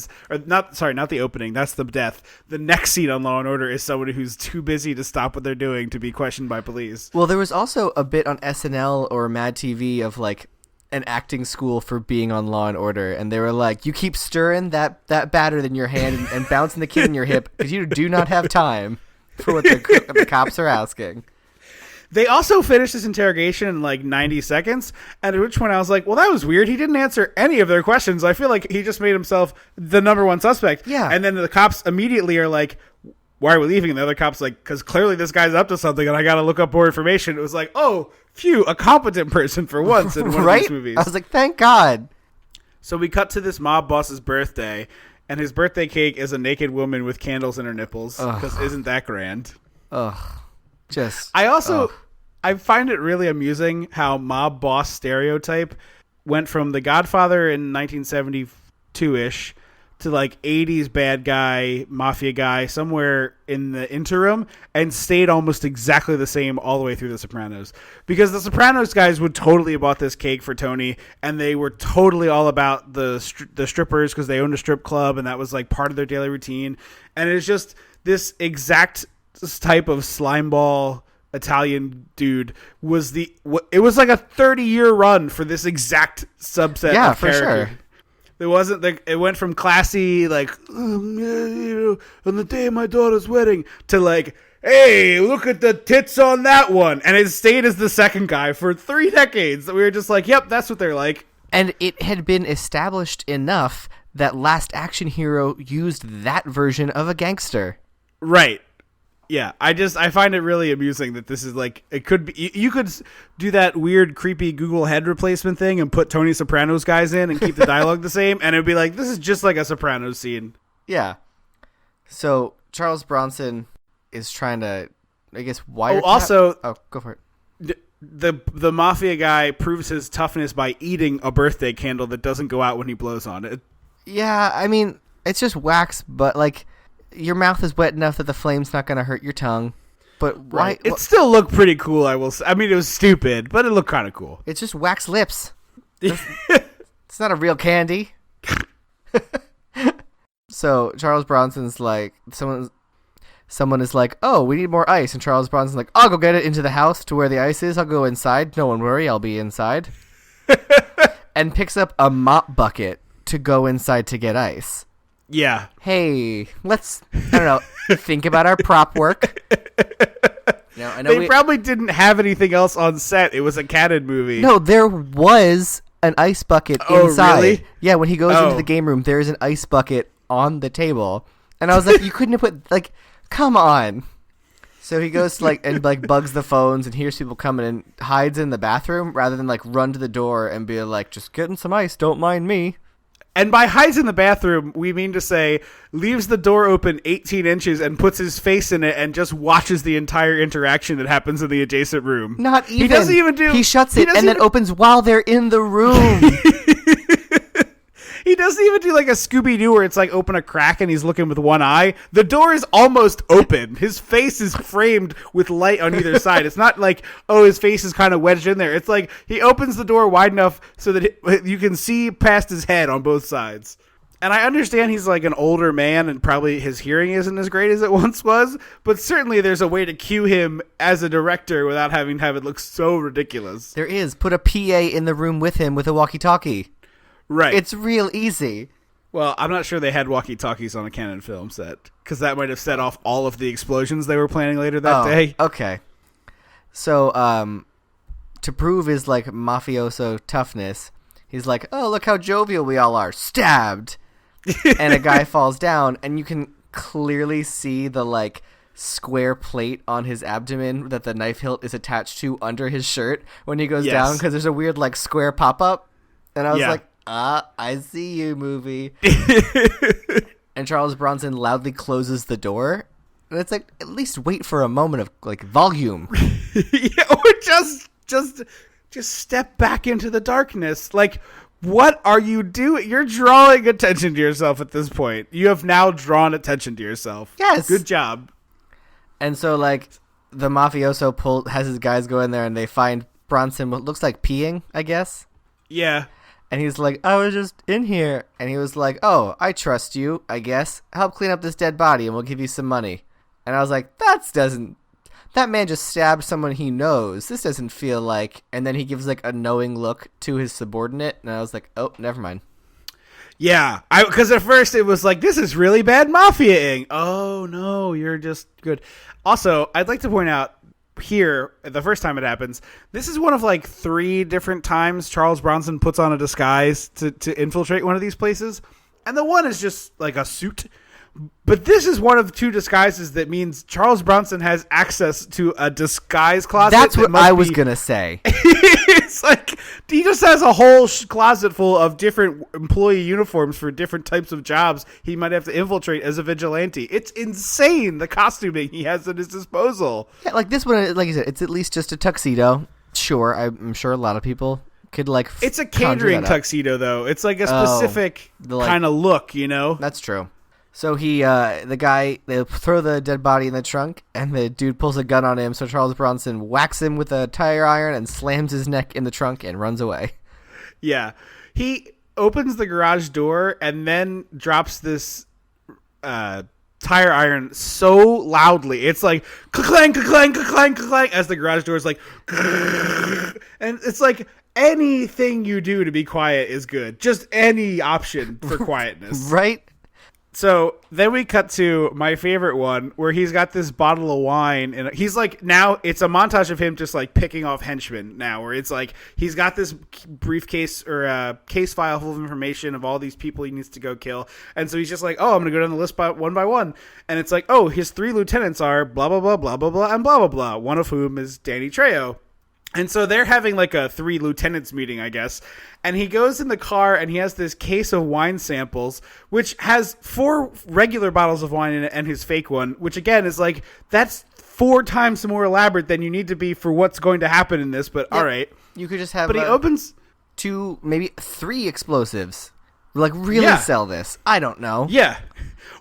not the opening. That's the death. The next scene on Law and Order is someone who's too busy to stop what they're doing to be questioned by police. Well, there was also a bit on SNL or Mad TV of like an acting school for being on Law and Order, and they were like, you keep stirring that batter in your hand and bouncing the kid in your hip because you do not have time for what the cops are asking. They also finished this interrogation in like 90 seconds, at which point I was like, well, that was weird. He didn't answer any of their questions. I feel like he just made himself the number one suspect. Yeah. And then the cops immediately are like, why are we leaving? And the other cop's like, because clearly this guy's up to something and I got to look up more information. It was like, oh, phew, a competent person for once in one of these movies. I was like, thank God. So we cut to this mob boss's birthday, and his birthday cake is a naked woman with candles in her nipples, because isn't that grand? Ugh. I find it really amusing how mob boss stereotype went from The Godfather in 1972-ish to like 80s bad guy, mafia guy, somewhere in the interim, and stayed almost exactly the same all the way through The Sopranos. Because The Sopranos guys would totally have bought this cake for Tony, and they were totally all about the strippers because they owned a strip club, and that was like part of their daily routine. And it's just this exact type of slimeball Italian dude it was like a 30-year run for this exact subset of for character. sure. It wasn't like it went from classy like on the day of my daughter's wedding to like, hey, look at the tits on that one, and it stayed as the second guy for 3 decades. That we were just like, yep, that's what they're like. And it had been established enough that Last Action Hero used that version of a gangster. Right. Yeah, I find it really amusing that this is like, it could be, you could do that weird, creepy Google head replacement thing and put Tony Soprano's guys in and keep the dialogue the same, and it'd be like, this is just like a Sopranos scene. Yeah. So Charles Bronson is trying to, I guess, wire. Oh, go for it. The mafia guy proves his toughness by eating a birthday candle that doesn't go out when he blows on it. Yeah, I mean, it's just wax, but like, your mouth is wet enough that the flame's not going to hurt your tongue. But why? Right. It still looked pretty cool, I will say. I mean, it was stupid, but it looked kind of cool. It's just wax lips. It's not a real candy. So Charles Bronson's like, someone is like, oh, we need more ice. And Charles Bronson's like, I'll go get it into the house to where the ice is. I'll go inside. No one worry, I'll be inside. And picks up a mop bucket to go inside to get ice. Yeah. Hey, let's, I don't know, think about our prop work. Now, I know they probably didn't have anything else on set. It was a Cannon movie. No, there was an ice bucket inside. Oh, really? Yeah, when he goes into the game room, there is an ice bucket on the table. And I was like, you couldn't have put, like, come on. So he goes to, like, and, like, bugs the phones and hears people coming and hides in the bathroom rather than, like, run to the door and be like, just getting some ice, don't mind me. And by hides in the bathroom, we mean to say leaves the door open 18 inches and puts his face in it and just watches the entire interaction that happens in the adjacent room. Not even. He doesn't even do... He shuts it and then opens while they're in the room. He doesn't even do like a Scooby-Doo where it's like open a crack and he's looking with one eye. The door is almost open. His face is framed with light on either side. It's not like, oh, his face is kind of wedged in there. It's like he opens the door wide enough so that you can see past his head on both sides. And I understand he's like an older man and probably his hearing isn't as great as it once was, but certainly there's a way to cue him as a director without having to have it look so ridiculous. There is. Put a PA in the room with him with a walkie-talkie. Right. It's real easy. Well, I'm not sure they had walkie-talkies on a Cannon film set, because that might have set off all of the explosions they were planning later that day. Okay. So, to prove his, like, mafioso toughness, he's like, oh, look how jovial we all are. Stabbed! And a guy falls down, and you can clearly see the, like, square plate on his abdomen that the knife hilt is attached to under his shirt when he goes down, because there's a weird, like, square pop-up. And I was like, I see you, movie. And Charles Bronson loudly closes the door. And it's like, at least wait for a moment of like volume. Yeah, or just step back into the darkness. Like, what are you doing? You're drawing attention to yourself at this point. You have now drawn attention to yourself. Yes. Good job. And so like the mafioso has his guys go in there and they find Bronson what looks like peeing, I guess. Yeah. And he's like, I was just in here. And he was like, oh, I trust you, I guess. Help clean up this dead body and we'll give you some money. And I was like, that man just stabbed someone he knows. This doesn't feel like... And then he gives like a knowing look to his subordinate. And I was like, oh, never mind. Yeah. Because at first it was like, this is really bad mafia-ing. Oh, no, you're just good. Also, I'd like to point out here, the first time it happens, this is one of like 3 different times Charles Bronson puts on a disguise to infiltrate one of these places. And the one is just like a suit. But this is one of 2 disguises that means Charles Bronson has access to a disguise closet. That's what I was going to say. It's like he just has a whole closet full of different employee uniforms for different types of jobs he might have to infiltrate as a vigilante. It's insane, the costuming he has at his disposal. Yeah, like this one, like you said, it's at least just a tuxedo. Sure, I'm sure a lot of people could like it's a catering tuxedo, though. It's like a specific kind of look, you know? That's true. So they throw the dead body in the trunk, and the dude pulls a gun on him, so Charles Bronson whacks him with a tire iron and slams his neck in the trunk and runs away. Yeah. He opens the garage door and then drops this tire iron so loudly. It's like, clang, clang, clang, clang, as the garage door is like, and it's like, anything you do to be quiet is good. Just any option for quietness. Right? So then we cut to my favorite one where he's got this bottle of wine and he's like, now it's a montage of him just like picking off henchmen now, where it's like he's got this briefcase or a case file full of information of all these people he needs to go kill. And so he's just like, oh, I'm going to go down the list one by one. And it's like, oh, his 3 lieutenants are blah, blah, blah, blah, blah, blah, and blah, blah, blah. One of whom is Danny Trejo. And so they're having like a 3 lieutenants meeting, I guess. And he goes in the car and he has this case of wine samples, which has 4 regular bottles of wine in it and his fake one, which again is like, that's 4 times more elaborate than you need to be for what's going to happen in this. But all right. You could just have But he opens 2, maybe 3 explosives. Like really sell this. I don't know. Yeah.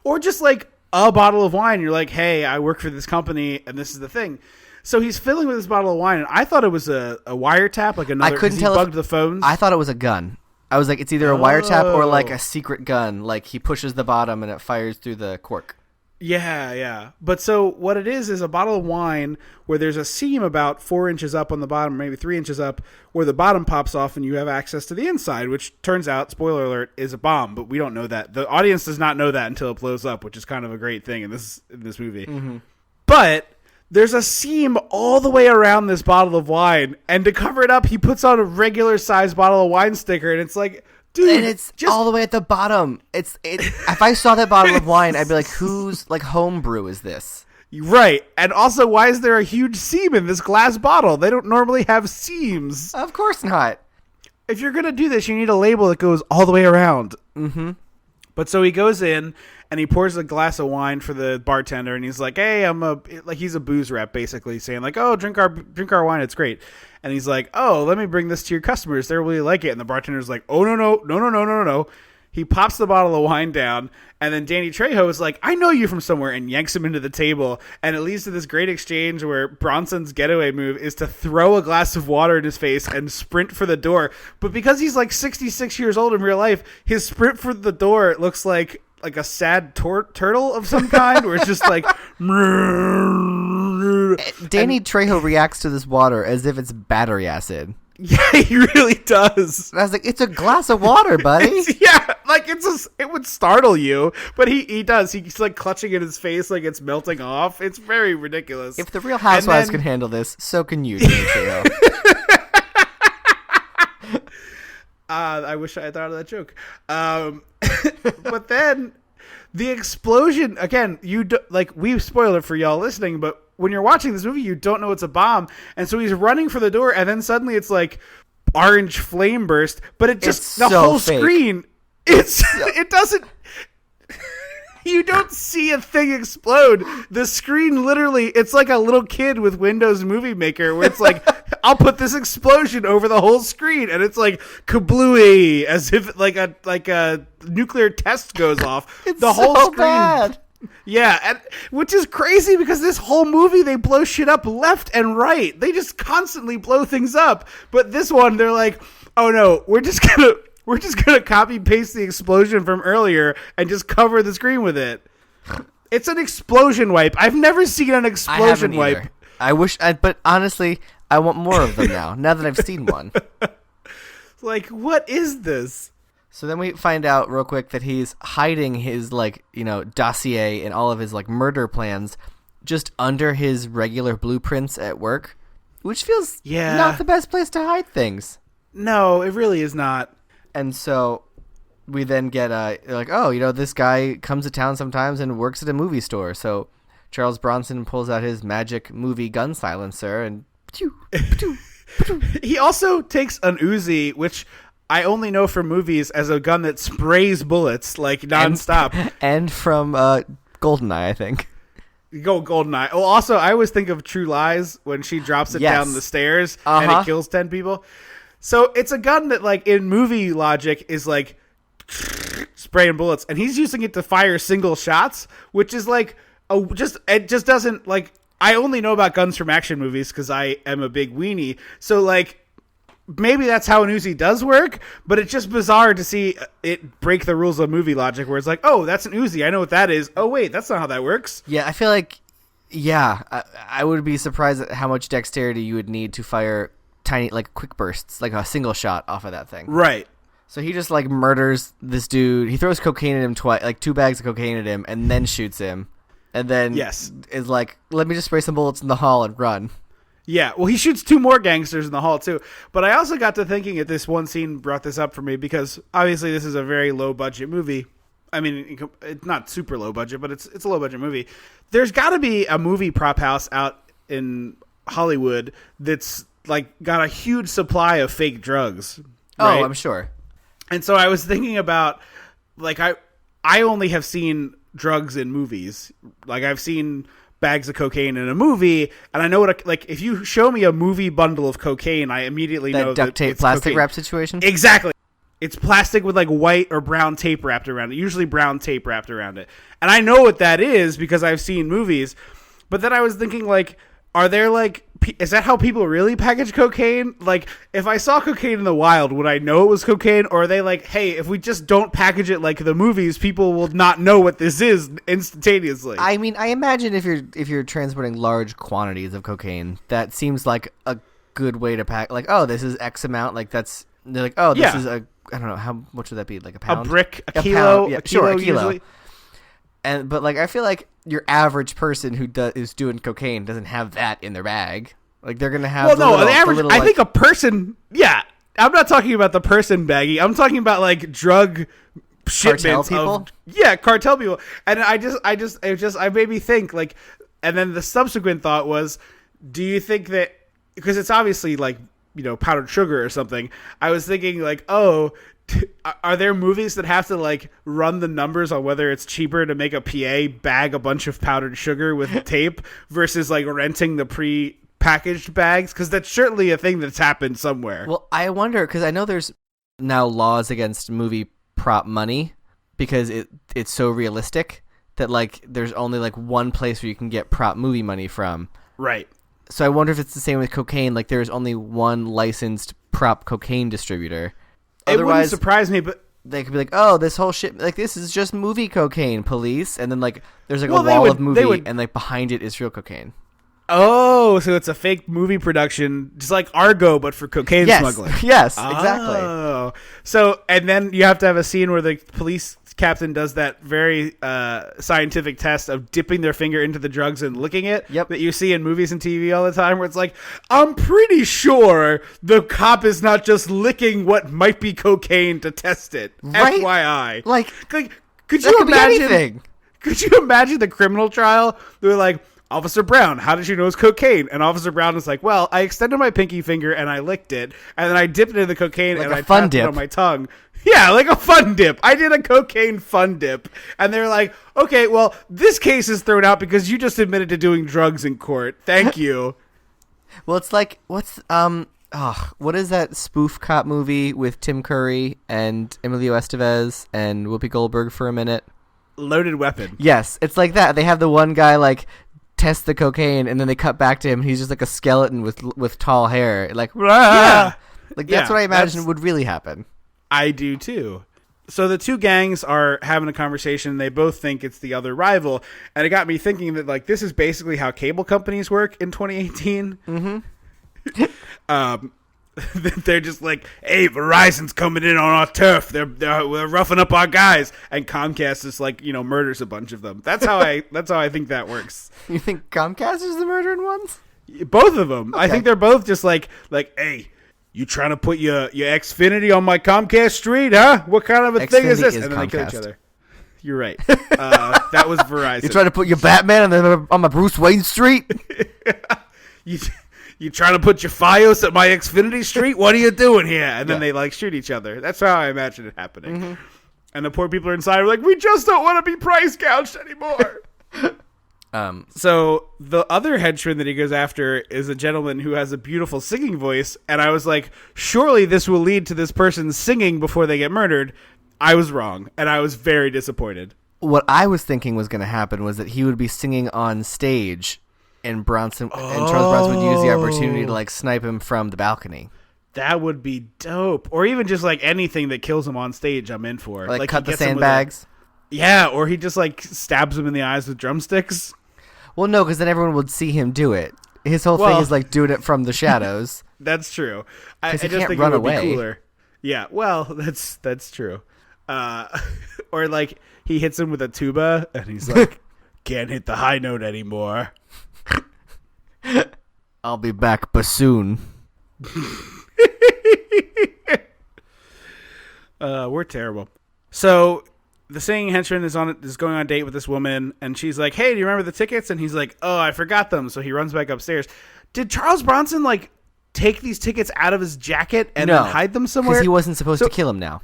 Or just like a bottle of wine. You're like, hey, I work for this company and this is the thing. So he's filling with this bottle of wine, and I thought it was a wiretap, like another. I couldn't tell. He bugged the phones. I thought it was a gun. I was like, it's either a wiretap or like a secret gun. Like he pushes the bottom and it fires through the cork. Yeah. But so what it is a bottle of wine where there's a seam about 4 inches up on the bottom, maybe 3 inches up, where the bottom pops off and you have access to the inside, which turns out, spoiler alert, is a bomb. But we don't know that. The audience does not know that until it blows up, which is kind of a great thing in this movie. Mm-hmm. But there's a seam all the way around this bottle of wine, and to cover it up, he puts on a regular size bottle of wine sticker, and it's like, dude, and it's just all the way at the bottom. If I saw that bottle of wine, I'd be like, whose like homebrew is this? Right. And also, why is there a huge seam in this glass bottle? They don't normally have seams. Of course not. If you're going to do this, you need a label that goes all the way around. Mm-hmm. But so he goes in and he pours a glass of wine for the bartender, and he's like, hey, he's a booze rep, basically saying like, oh, drink our wine. It's great. And he's like, oh, let me bring this to your customers. They really like it. And the bartender's like, oh, no. He pops the bottle of wine down, and then Danny Trejo is like, I know you from somewhere, and yanks him into the table. And it leads to this great exchange where Bronson's getaway move is to throw a glass of water in his face and sprint for the door. But because he's like 66 years old in real life, his sprint for the door looks like a sad turtle of some kind, where it's just like... Danny Trejo reacts to this water as if it's battery acid. Yeah, he really does. And I was like, it's a glass of water, buddy. Yeah, like it would startle you, but he does. He's like clutching it in his face like it's melting off. It's very ridiculous. If the Real Housewives can handle this, so can you, Danny Trejo. I wish I had thought of that joke. But then the explosion again. We've spoiled it for y'all listening, but when you're watching this movie, you don't know it's a bomb, and so he's running for the door, and then suddenly it's like orange flame burst, but it just the whole fake. screen. It doesn't. You don't see a thing explode. The screen literally, it's like a little kid with Windows Movie Maker where it's like, I'll put this explosion over the whole screen, and it's like kablooey, as if like a nuclear test goes off. It's the whole so screen. bad. Yeah, and, which is crazy because this whole movie they blow shit up left and right. They just constantly blow things up. But this one, they're like, oh no, we're just gonna copy paste the explosion from earlier and just cover the screen with it. It's an explosion wipe. I've never seen an I explosion haven't wipe. either. I wish, but honestly, I want more of them now. Now that I've seen one. Like, what is this? So then we find out real quick that he's hiding his dossier and all of his murder plans just under his regular blueprints at work, which feels not the best place to hide things. No, it really is not. And so we then get this guy comes to town sometimes and works at a movie store. So Charles Bronson pulls out his magic movie gun silencer and He also takes an Uzi, which I only know from movies as a gun that sprays bullets like nonstop. And from GoldenEye, I think. Go GoldenEye. Oh, also, I always think of True Lies when she drops it down the stairs and it kills 10 people. So it's a gun that, like, in movie logic is like spraying bullets, and he's using it to fire single shots, which is like it just doesn't like. I only know about guns from action movies because I am a big weenie. So like. Maybe that's how an Uzi does work, but it's just bizarre to see it break the rules of movie logic where it's like, oh, that's an Uzi. I know what that is. Oh, wait, that's not how that works. Yeah, I feel like, I would be surprised at how much dexterity you would need to fire tiny, quick bursts, like a single shot off of that thing. Right. So he just, murders this dude. He throws cocaine at him twice, 2 bags of cocaine at him, and then shoots him. And then is like, let me just spray some bullets in the hall and run. Yeah, well, he shoots 2 more gangsters in the hall, too. But I also got to thinking that this one scene brought this up for me because, obviously, this is a very low-budget movie. I mean, it's not super low-budget, but it's a low-budget movie. There's got to be a movie prop house out in Hollywood that's, got a huge supply of fake drugs. Right? Oh, I'm sure. And so I was thinking about, I only have seen drugs in movies. I've seen bags of cocaine in a movie, and I know what if you show me a movie bundle of cocaine, I immediately know duct tape it's plastic cocaine. wrap situation. Exactly, it's plastic with white or brown tape wrapped around it. Usually brown tape wrapped around it, and I know what that is because I've seen movies. But then I was thinking, are there is that how people really package cocaine? If I saw cocaine in the wild, would I know it was cocaine? Or are they hey, if we just don't package it like the movies, people will not know what this is instantaneously? I mean, I imagine if you're transporting large quantities of cocaine, that seems like a good way to pack. Oh, this is X amount. They're oh, this is I don't know, how much would that be? A pound? A brick? A kilo? Pound, yeah, a kilo, sure, a kilo. usually? But I feel like your average person who is doing cocaine doesn't have that in their bag. They're gonna have. Well, no, the average. I think a person. Yeah, I'm not talking about the person baggie. I'm talking about drug shipments. Cartel people. Cartel people. And I made me think and then the subsequent thought was, do you think that because it's obviously powdered sugar or something? I was thinking are there movies that have to run the numbers on whether it's cheaper to make a PA bag a bunch of powdered sugar with tape versus renting the pre-packaged bags? Because that's certainly a thing that's happened somewhere. Well, I wonder because I know there's now laws against movie prop money because it's so realistic that there's only one place where you can get prop movie money from. Right. So I wonder if it's the same with cocaine. There's only one licensed prop cocaine distributor. It wouldn't surprise me, but they could be oh, this whole shit, this is just movie cocaine, police. And then there's a wall of movie, and behind it is real cocaine. Oh, so it's a fake movie production, just like Argo, but for cocaine smuggling. Yes, exactly. Oh, so and then you have to have a scene where the police captain does that very scientific test of dipping their finger into the drugs and licking it. Yep. That you see in movies and TV all the time, where it's I'm pretty sure the cop is not just licking what might be cocaine to test it. Right? FYI, could that you could be imagine? anything. Could you imagine the criminal trial? They're Officer Brown, how did you know it's cocaine? And Officer Brown is like, well, I extended my pinky finger and I licked it, and then I dipped it in the cocaine Like and a I fun tapped it dip. on my tongue. Yeah, like a fun dip. I did a cocaine fun dip. And they're like, okay, well, this case is thrown out because you just admitted to doing drugs in court. Thank you. Well, it's like what is that spoof cop movie with Tim Curry and Emilio Estevez and Whoopi Goldberg for a minute? Loaded Weapon. Yes, it's like that. They have the one guy like test the cocaine, and then they cut back to him, and he's just like a skeleton with tall hair. Like, Yeah. like Yeah, that's what I imagine that's- would really happen. I do too. So the two gangs are having a conversation. They both think it's the other rival, and it got me thinking that like this is basically how cable companies work in 2018. Mm-hmm. They're just like, "Hey, Verizon's coming in on our turf. They're roughing up our guys," and Comcast is like, murders a bunch of them. That's how I think that works. You think Comcast is the murdering ones? Both of them. I Okay. think they're both just like, hey, you trying to put your Xfinity on my Comcast street, huh? What kind of a thing is Xfinity this? is And then they kill each Comcast. other. You're right. That was Verizon. You trying to put your Batman on my Bruce Wayne street? You trying to put your FiOS at my Xfinity street? What are you doing here? And then Yeah. they like shoot each other. That's how I imagine it happening. And the poor people are inside are like, we just don't want to be price gouged anymore. So the other henchman that he goes after is a gentleman who has a beautiful singing voice. And I was like, surely this will lead to this person singing before they get murdered. I was wrong. And I was very disappointed. What I was thinking was going to happen was that he would be singing on stage, and Charles Bronson would use the opportunity to like snipe him from the balcony, That would be dope. Or even just like anything that kills him on stage, I'm in for. like he cut the gets him with sandbags. Yeah, or he just like stabs him in the eyes with drumsticks. Well, no, because then everyone would see him do it. His whole Well- thing is like doing it from the shadows. That's true. I 'Cause he just can't think run it would away. be cooler. Yeah, well, that's true. Or like he hits him with a tuba and he's like, can't hit the high note anymore. I'll be back bassoon. We're terrible. So the singing henchman is going on a date with this woman, and she's like, "Hey, do you remember the tickets?" And he's like, "Oh, I forgot them." So he runs back upstairs. Did Charles Bronson like take these tickets out of his jacket and No, then hide them somewhere? Because he wasn't supposed So- to kill him now.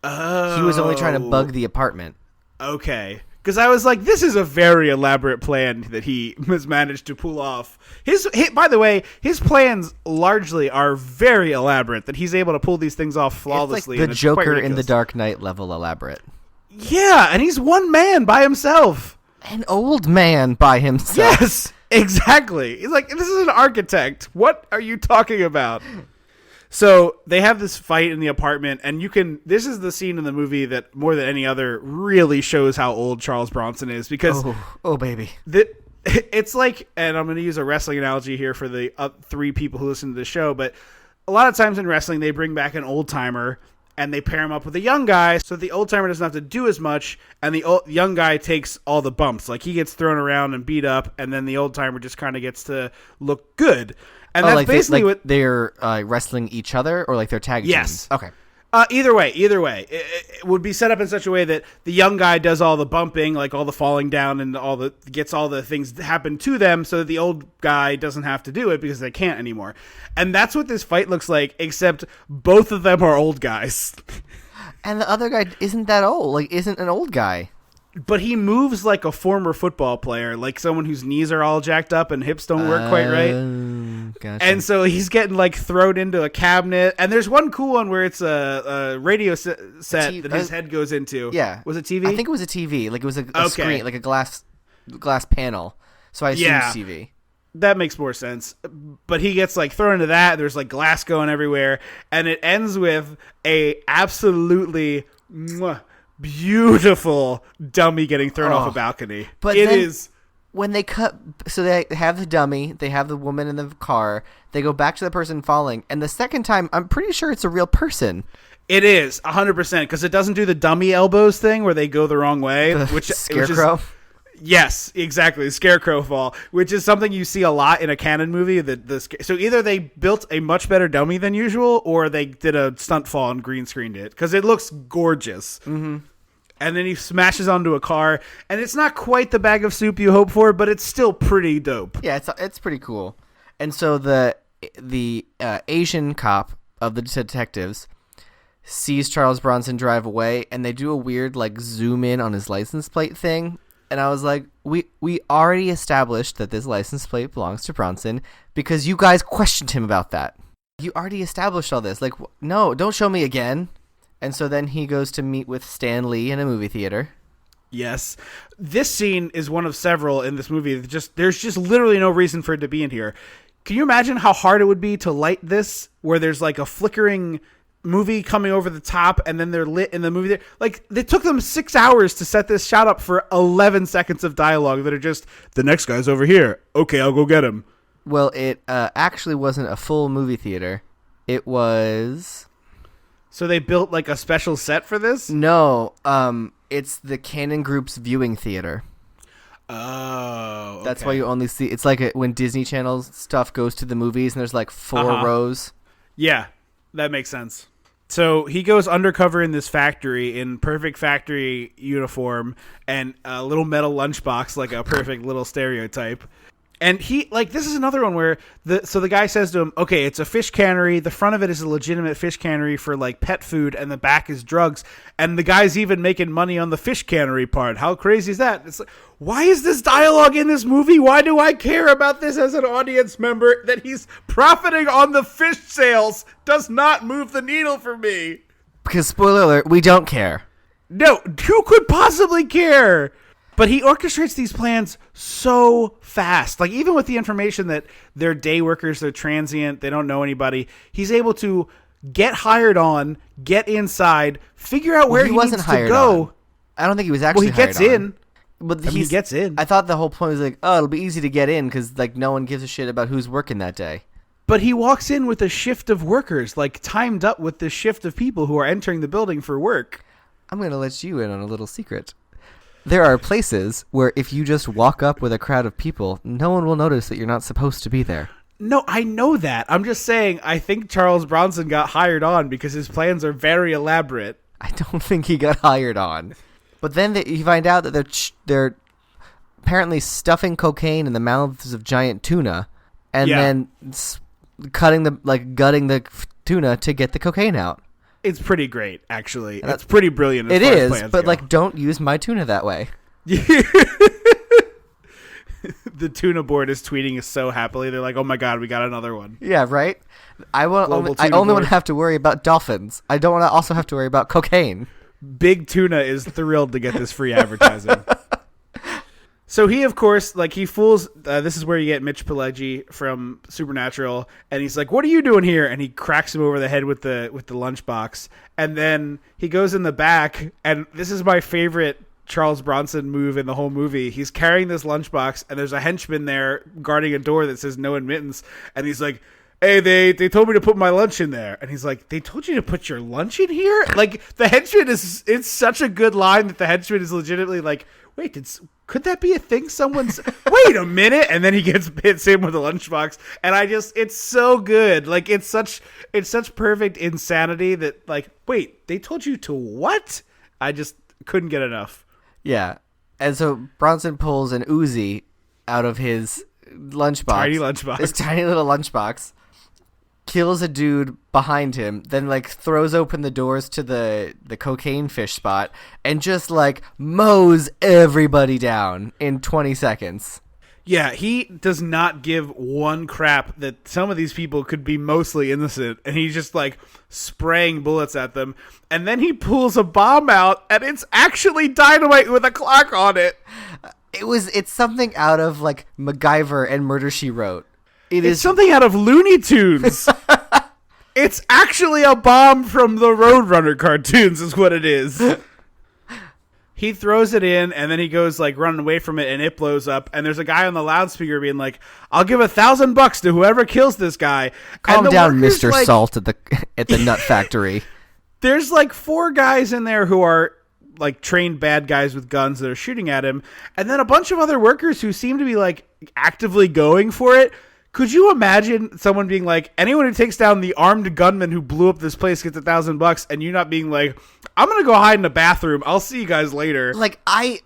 Oh, He was only trying to bug the apartment. Okay. Because I was like, this is a very elaborate plan that he has managed to pull off. By the way, his plans largely are very elaborate, that he's able to pull these things off It's flawlessly. like and the it's quite Joker in the ridiculous. Dark Knight level elaborate. Yeah, and he's one man by himself. An old man by himself. Yes, exactly. He's like, this is an architect. What are you talking about? So they have this fight in the apartment, and this is the scene in the movie that more than any other really shows how old Charles Bronson is, because Oh, baby. it's like, and I'm going to use a wrestling analogy here for the three people who listen to the show, but a lot of times in wrestling, they bring back an old timer and they pair him up with a young guy so the old timer doesn't have to do as much, and the young guy takes all the bumps. Like, he gets thrown around and beat up, and then the old timer just kind of gets to look good. And that's like basically what... they're wrestling each other, or like they're tag Yes. teams? Okay. Either way, it would be set up in such a way that the young guy does all the bumping, like all the falling down, and gets all the things that happen to them, so that the old guy doesn't have to do it because they can't anymore. And that's what this fight looks like, except both of them are old guys. And the other guy isn't that old. Like, isn't an old guy. But he moves like a former football player, like someone whose knees are all jacked up and hips don't work quite right. Gotcha. And so he's getting like thrown into a cabinet. And there's one cool one where it's a radio set that his head goes into. Yeah. Was it TV? I think it was a TV. Like, it was a Okay. screen, like a glass panel. So I assume it's TV. That makes more sense. But he gets like thrown into that. There's like glass going everywhere. And it ends with a absolutely beautiful dummy getting thrown off a balcony. But it then- is. When they cut, so they have the dummy, they have the woman in the car, they go back to the person falling, and the second time, I'm pretty sure it's a real person. It is 100% because it doesn't do the dummy elbows thing where they go the wrong way, which Scarecrow. Yes, exactly. Scarecrow fall, which is something you see a lot in a canon movie. So either they built a much better dummy than usual, or they did a stunt fall and green screened it because it looks gorgeous. Mm-hmm. And then he smashes onto a car, and it's not quite the bag of soup you hope for, but it's still pretty dope. Yeah, it's pretty cool. And so the Asian cop of the detectives sees Charles Bronson drive away, and they do a weird like zoom in on his license plate thing. And I was like, we already established that this license plate belongs to Bronson because you guys questioned him about that. You already established all this. Like, no, don't show me again. And so then he goes to meet with Stan Lee in a movie theater. Yes. This scene is one of several in this movie. There's just literally no reason for it to be in here. Can you imagine how hard it would be to light this where there's like a flickering movie coming over the top and then they're lit in the movie theater? Like, it took them 6 hours to set this shot up for 11 seconds of dialogue that are just, the next guy's over here. Okay, I'll go get him. Well, it actually wasn't a full movie theater. It was... So they built like a special set for this? No, it's the Cannon Group's viewing theater. Oh, okay. That's why you only see... It's like when Disney Channel stuff goes to the movies and there's like 4 rows. Yeah, that makes sense. So he goes undercover in this factory in perfect factory uniform and a little metal lunchbox, like a perfect little stereotype. And he, like, this is another one where the guy says to him, okay, it's a fish cannery. The front of it is a legitimate fish cannery for like pet food and the back is drugs. And the guy's even making money on the fish cannery part. How crazy is that? It's like, why is this dialogue in this movie? Why do I care about this as an audience member? That he's profiting on the fish sales does not move the needle for me. Because, spoiler alert, we don't care. No, who could possibly care? But he orchestrates these plans so fast. Like, even with the information that they're day workers, they're transient, they don't know anybody, he's able to get hired on, get inside, figure out where he wasn't needs hired to go. on. I don't think he was actually Well, he gets hired on. in. But I mean, he gets in. I thought the whole point was like, oh, it'll be easy to get in because like no one gives a shit about who's working that day. But he walks in with a shift of workers, like timed up with the shift of people who are entering the building for work. I'm going to let you in on a little secret. There are places where if you just walk up with a crowd of people, no one will notice that you're not supposed to be there. No, I know that. I'm just saying, I think Charles Bronson got hired on because his plans are very elaborate. I don't think he got hired on. But then you find out that they're apparently stuffing cocaine in the mouths of giant tuna and then gutting the tuna to get the cocaine out. It's pretty great, actually. That's pretty brilliant. It is, but like, don't use my tuna that way. The tuna board is tweeting us so happily. They're like, "Oh my god, we got another one." Yeah, right. I only board. want to have to worry about dolphins. I don't want to also have to worry about cocaine. Big Tuna is thrilled to get this free advertising. So he, of course, like he fools. This is where you get Mitch Pileggi from Supernatural, and he's like, "What are you doing here?" And he cracks him over the head with the lunchbox, and then he goes in the back, and this is my favorite Charles Bronson move in the whole movie. He's carrying this lunchbox, and there's a henchman there guarding a door that says "No admittance," and he's like, "Hey, they told me to put my lunch in there," and he's like, "They told you to put your lunch in here?" Like, the henchman it's such a good line that the henchman is legitimately like, "Wait, could that be a thing someone's wait a minute," and then he hits him with a lunchbox, and it's so good. Like, it's such perfect insanity that, like, wait, they told you to what? I just couldn't get enough. Yeah. And so Bronson pulls an Uzi out of his lunchbox. Tiny lunchbox. His tiny little lunchbox. Kills a dude behind him, then like throws open the doors to the cocaine fish spot and just like mows everybody down in 20 seconds. Yeah, he does not give one crap that some of these people could be mostly innocent, and he's just like spraying bullets at them. And then he pulls a bomb out, and it's actually dynamite with a clock on it. It's something out of like MacGyver and Murder, She Wrote. It's something out of Looney Tunes. It's actually a bomb from the Roadrunner cartoons is what it is. He throws it in, and then he goes like running away from it, and it blows up. And there's a guy on the loudspeaker being like, "I'll give $1,000 to whoever kills this guy." Calm down, Mr. Like, Salt at the nut factory. There's like 4 guys in there who are like trained bad guys with guns that are shooting at him, and then a bunch of other workers who seem to be like actively going for it Could you imagine someone being like, anyone who takes down the armed gunman who blew up this place gets $1,000, and you not being like, I'm gonna go hide in a bathroom. I'll see you guys later. Like, I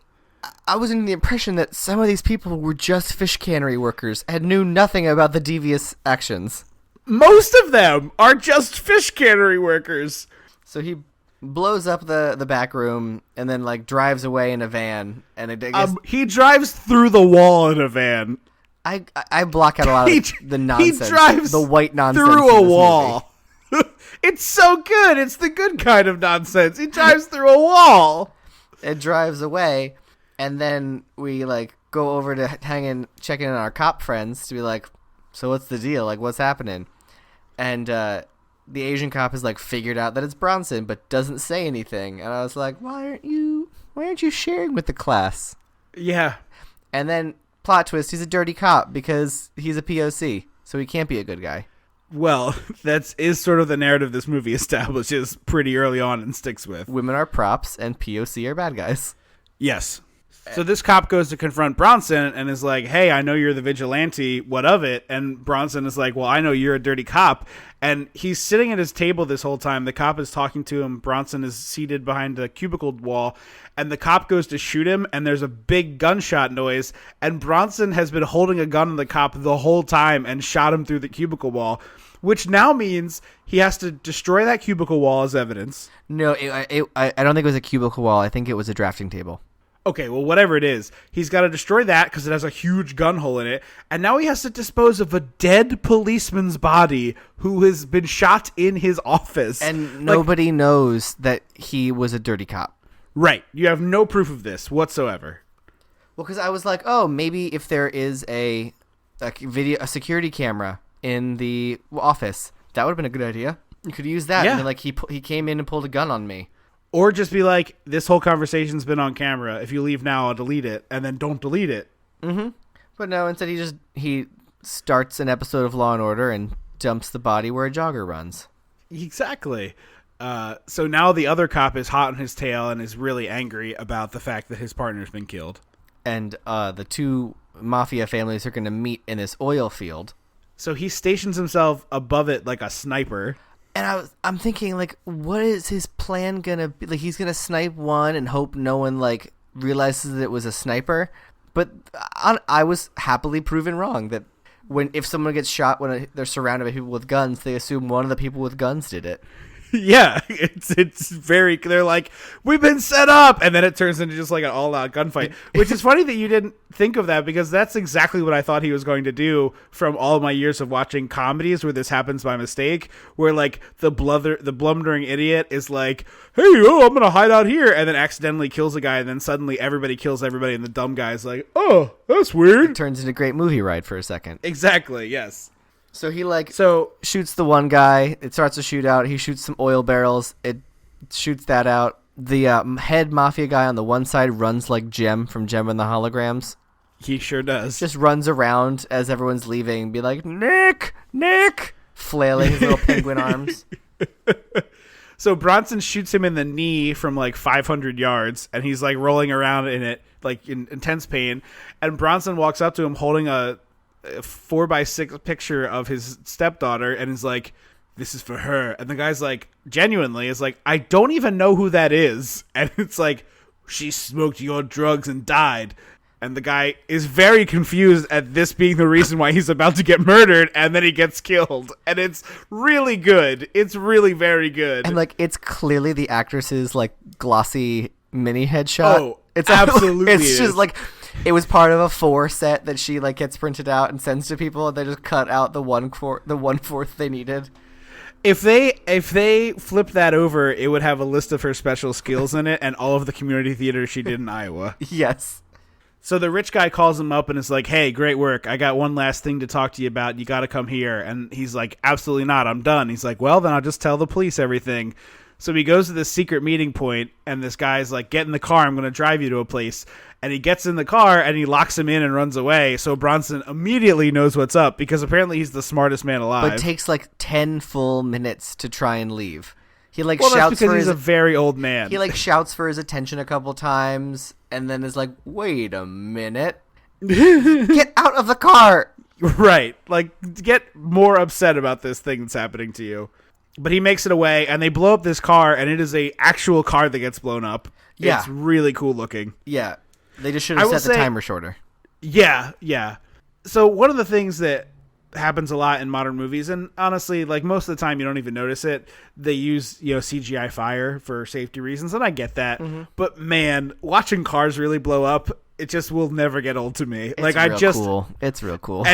was under the impression that some of these people were just fish cannery workers and knew nothing about the devious actions. Most of them are just fish cannery workers. So he blows up the back room and then like drives away in a van. And I guess He drives through the wall in a van. I block out a lot of the nonsense. He drives the white nonsense through in a this wall. It's so good. It's the good kind of nonsense. He drives through a wall. It drives away, and then we like go over to check in on our cop friends to be like, so what's the deal? Like, what's happening? And the Asian cop has like figured out that it's Bronson, but doesn't say anything. And I was like, why aren't you sharing with the class? Yeah. And then plot twist, he's a dirty cop because he's a POC, so he can't be a good guy. Well, that is sort of the narrative this movie establishes pretty early on and sticks with. Women are props and POC are bad guys. Yes. So this cop goes to confront Bronson and is like, hey, I know you're the vigilante. What of it? And Bronson is like, well, I know you're a dirty cop. And he's sitting at his table this whole time. The cop is talking to him. Bronson is seated behind a cubicle wall. And the cop goes to shoot him, and there's a big gunshot noise. And Bronson has been holding a gun on the cop the whole time and shot him through the cubicle wall, which now means he has to destroy that cubicle wall as evidence. No, I don't think it was a cubicle wall. I think it was a drafting table. Okay, well, whatever it is, he's got to destroy that because it has a huge gun hole in it. And now he has to dispose of a dead policeman's body who has been shot in his office. And nobody knows that he was a dirty cop. Right. You have no proof of this whatsoever. Well, because I was like, oh, maybe if there is a security camera in the office, that would have been a good idea. You could use that. Yeah. And like he came in and pulled a gun on me. Or just be like, this whole conversation's been on camera. If you leave now, I'll delete it. And then don't delete it. Mm-hmm. But no, instead he starts an episode of Law & Order and dumps the body where a jogger runs. Exactly. So now the other cop is hot on his tail and is really angry about the fact that his partner's been killed. And the two mafia families are going to meet in this oil field. So he stations himself above it like a sniper. And I'm thinking, like, what is his plan gonna be? Like, he's gonna snipe one and hope no one like realizes that it was a sniper. But I was happily proven wrong that if someone gets shot when they're surrounded by people with guns, they assume one of the people with guns did it. Yeah, it's very, they're like, we've been set up, and then it turns into just like an all-out gunfight, which is funny that you didn't think of that, because that's exactly what I thought he was going to do from all my years of watching comedies where this happens by mistake, where like the blundering idiot is like, hey, I'm gonna hide out here, and then accidentally kills a guy, and then suddenly everybody kills everybody, and the dumb guy's like, oh, that's weird. It turns into a great movie ride for a second. Exactly, yes. So he shoots the one guy. It starts a shootout. He shoots some oil barrels. It shoots that out. The head mafia guy on the one side runs like Jem from Jem and the Holograms. He sure does. Just runs around as everyone's leaving, be like, Nick, flailing his little penguin arms. So Bronson shoots him in the knee from like 500 yards, and he's like rolling around in it, like in intense pain. And Bronson walks up to him holding a 4x6 picture of his stepdaughter and is like, this is for her. And the guy's like, genuinely is like, I don't even know who that is. And it's like, she smoked your drugs and died. And the guy is very confused at this being the reason why he's about to get murdered, and then he gets killed. And it's really good. It's really very good. And like, it's clearly the actress's like glossy mini headshot. Oh, it's absolutely it's is. just like, it was part of a 4 set that she like gets printed out and sends to people, and they just cut out the 1/4 they needed. If they flipped that over, it would have a list of her special skills in it and all of the community theater she did in Iowa. Yes. So the rich guy calls him up and is like, hey, great work. I got one last thing to talk to you about. You got to come here. And he's like, absolutely not. I'm done. He's like, well, then I'll just tell the police everything. So he goes to this secret meeting point, and this guy's like, get in the car. I'm going to drive you to a place. And he gets in the car, and he locks him in and runs away. So Bronson immediately knows what's up, because apparently he's the smartest man alive. But it takes like 10 full minutes to try and leave. He like well, shouts that's because for he's a very old man. He like shouts for his attention a couple times, and then is like, wait a minute. Get out of the car. Right. Like, get more upset about this thing that's happening to you. But he makes it away, and they blow up this car, and it is a actual car that gets blown up. Yeah. It's really cool looking. Yeah. They just should have set the timer shorter. Yeah, yeah. So one of the things that happens a lot in modern movies, and honestly, like most of the time you don't even notice it, they use, CGI fire for safety reasons, and I get that. Mm-hmm. But man, watching cars really blow up, it just will never get old to me. Cool. It's real cool.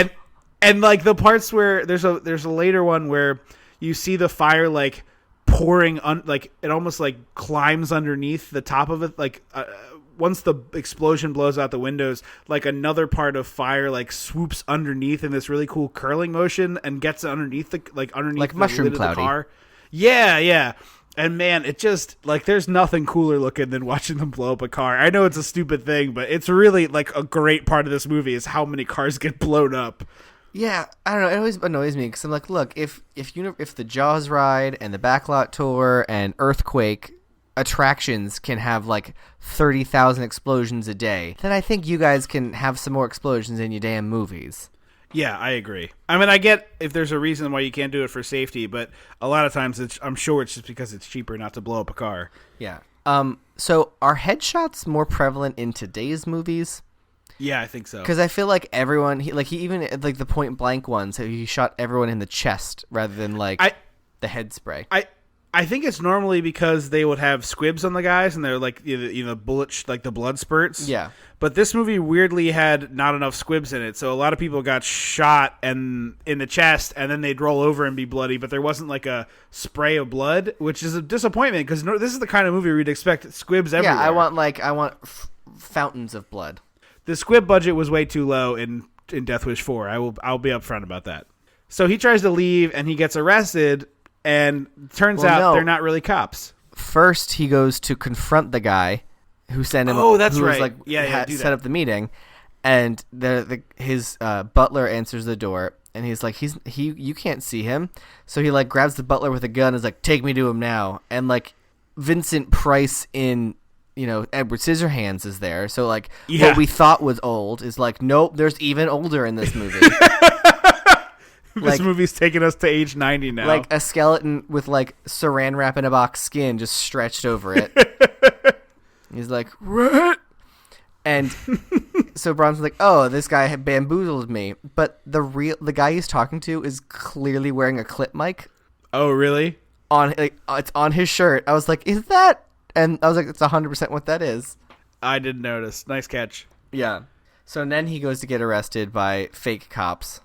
And like the parts where there's a later one where you see the fire like pouring like it almost like climbs underneath the top of it, like once the explosion blows out the windows, like another part of fire like swoops underneath in this really cool curling motion and gets underneath the mushroom lid of cloudy. the car. Yeah. And man, it just like there's nothing cooler looking than watching them blow up a car. I know it's a stupid thing, but it's really like a great part of this movie is how many cars get blown up. Yeah, I don't know. It always annoys me because I'm like, look, if the Jaws ride and the Backlot tour and Earthquake attractions can have like 30,000 explosions a day, then I think you guys can have some more explosions in your damn movies. Yeah, I agree. I mean, I get if there's a reason why you can't do it for safety, but a lot of times I'm sure it's just because it's cheaper not to blow up a car. Yeah. So are headshots more prevalent in today's movies? Yeah, I think so. Because I feel like everyone, he even like the point blank ones, he shot everyone in the chest rather than like the head spray. I think it's normally because they would have squibs on the guys and they're like bullet like the blood spurts. Yeah. But this movie weirdly had not enough squibs in it, so a lot of people got shot and in the chest, and then they'd roll over and be bloody. But there wasn't like a spray of blood, which is a disappointment because this is the kind of movie we'd expect squibs everywhere. Yeah, I want fountains of blood. The squib budget was way too low in Death Wish 4. I'll be upfront about that. So he tries to leave and he gets arrested, and turns out they're not really cops. First, he goes to confront the guy who sent him. Oh, that's who right. Was like, do set that. up the meeting, and his butler answers the door, and he's like, you can't see him, so he like grabs the butler with a gun, and is like, take me to him now, and like Vincent Price in Edward Scissorhands is there, so like what we thought was old is like, nope, there's even older in this movie. This movie's taking us to age 90 now. Like a skeleton with like saran wrap in a box skin just stretched over it. He's like, what? And so Bronson's like, oh, this guy had bamboozled me. But the guy he's talking to is clearly wearing a clip mic. Oh, really? It's on his shirt. I was like, is that? And I was like, it's 100% what that is. I didn't notice. Nice catch. Yeah. So then he goes to get arrested by fake cops.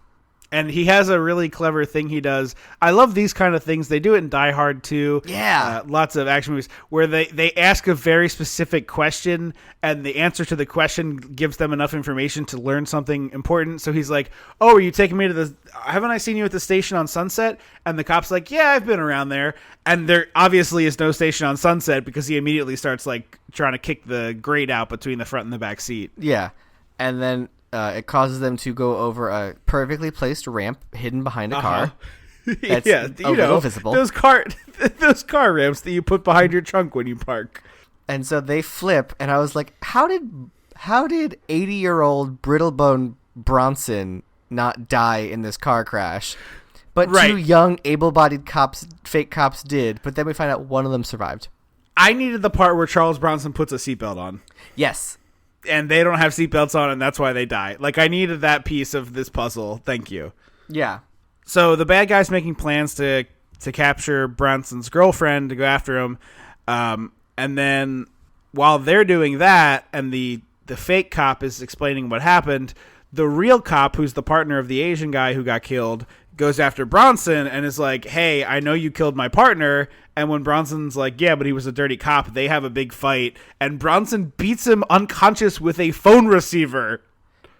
And he has a really clever thing he does. I love these kind of things. They do it in Die Hard too. Yeah. Lots of action movies where they ask a very specific question and the answer to the question gives them enough information to learn something important. So he's like, oh, are you taking me to haven't I seen you at the station on Sunset? And the cop's like, yeah, I've been around there. And there obviously is no station on Sunset because he immediately starts like trying to kick the grate out between the front and the back seat. Yeah. And then it causes them to go over a perfectly placed ramp hidden behind a car. That's a little visible. Those car ramps that you put behind your trunk when you park. And so they flip, and I was like, how did 80-year-old Brittlebone Bronson not die in this car crash? But right. Two young, able-bodied fake cops did, but then we find out one of them survived. I needed the part where Charles Bronson puts a seatbelt on. Yes. And they don't have seatbelts on, and that's why they die. Like, I needed that piece of this puzzle. Thank you. Yeah. So the bad guy's making plans to capture Bronson's girlfriend to go after him. And then while they're doing that, and the fake cop is explaining what happened, the real cop, who's the partner of the Asian guy who got killed, goes after Bronson and is like, hey, I know you killed my partner. And when Bronson's like, yeah, but he was a dirty cop, they have a big fight. And Bronson beats him unconscious with a phone receiver.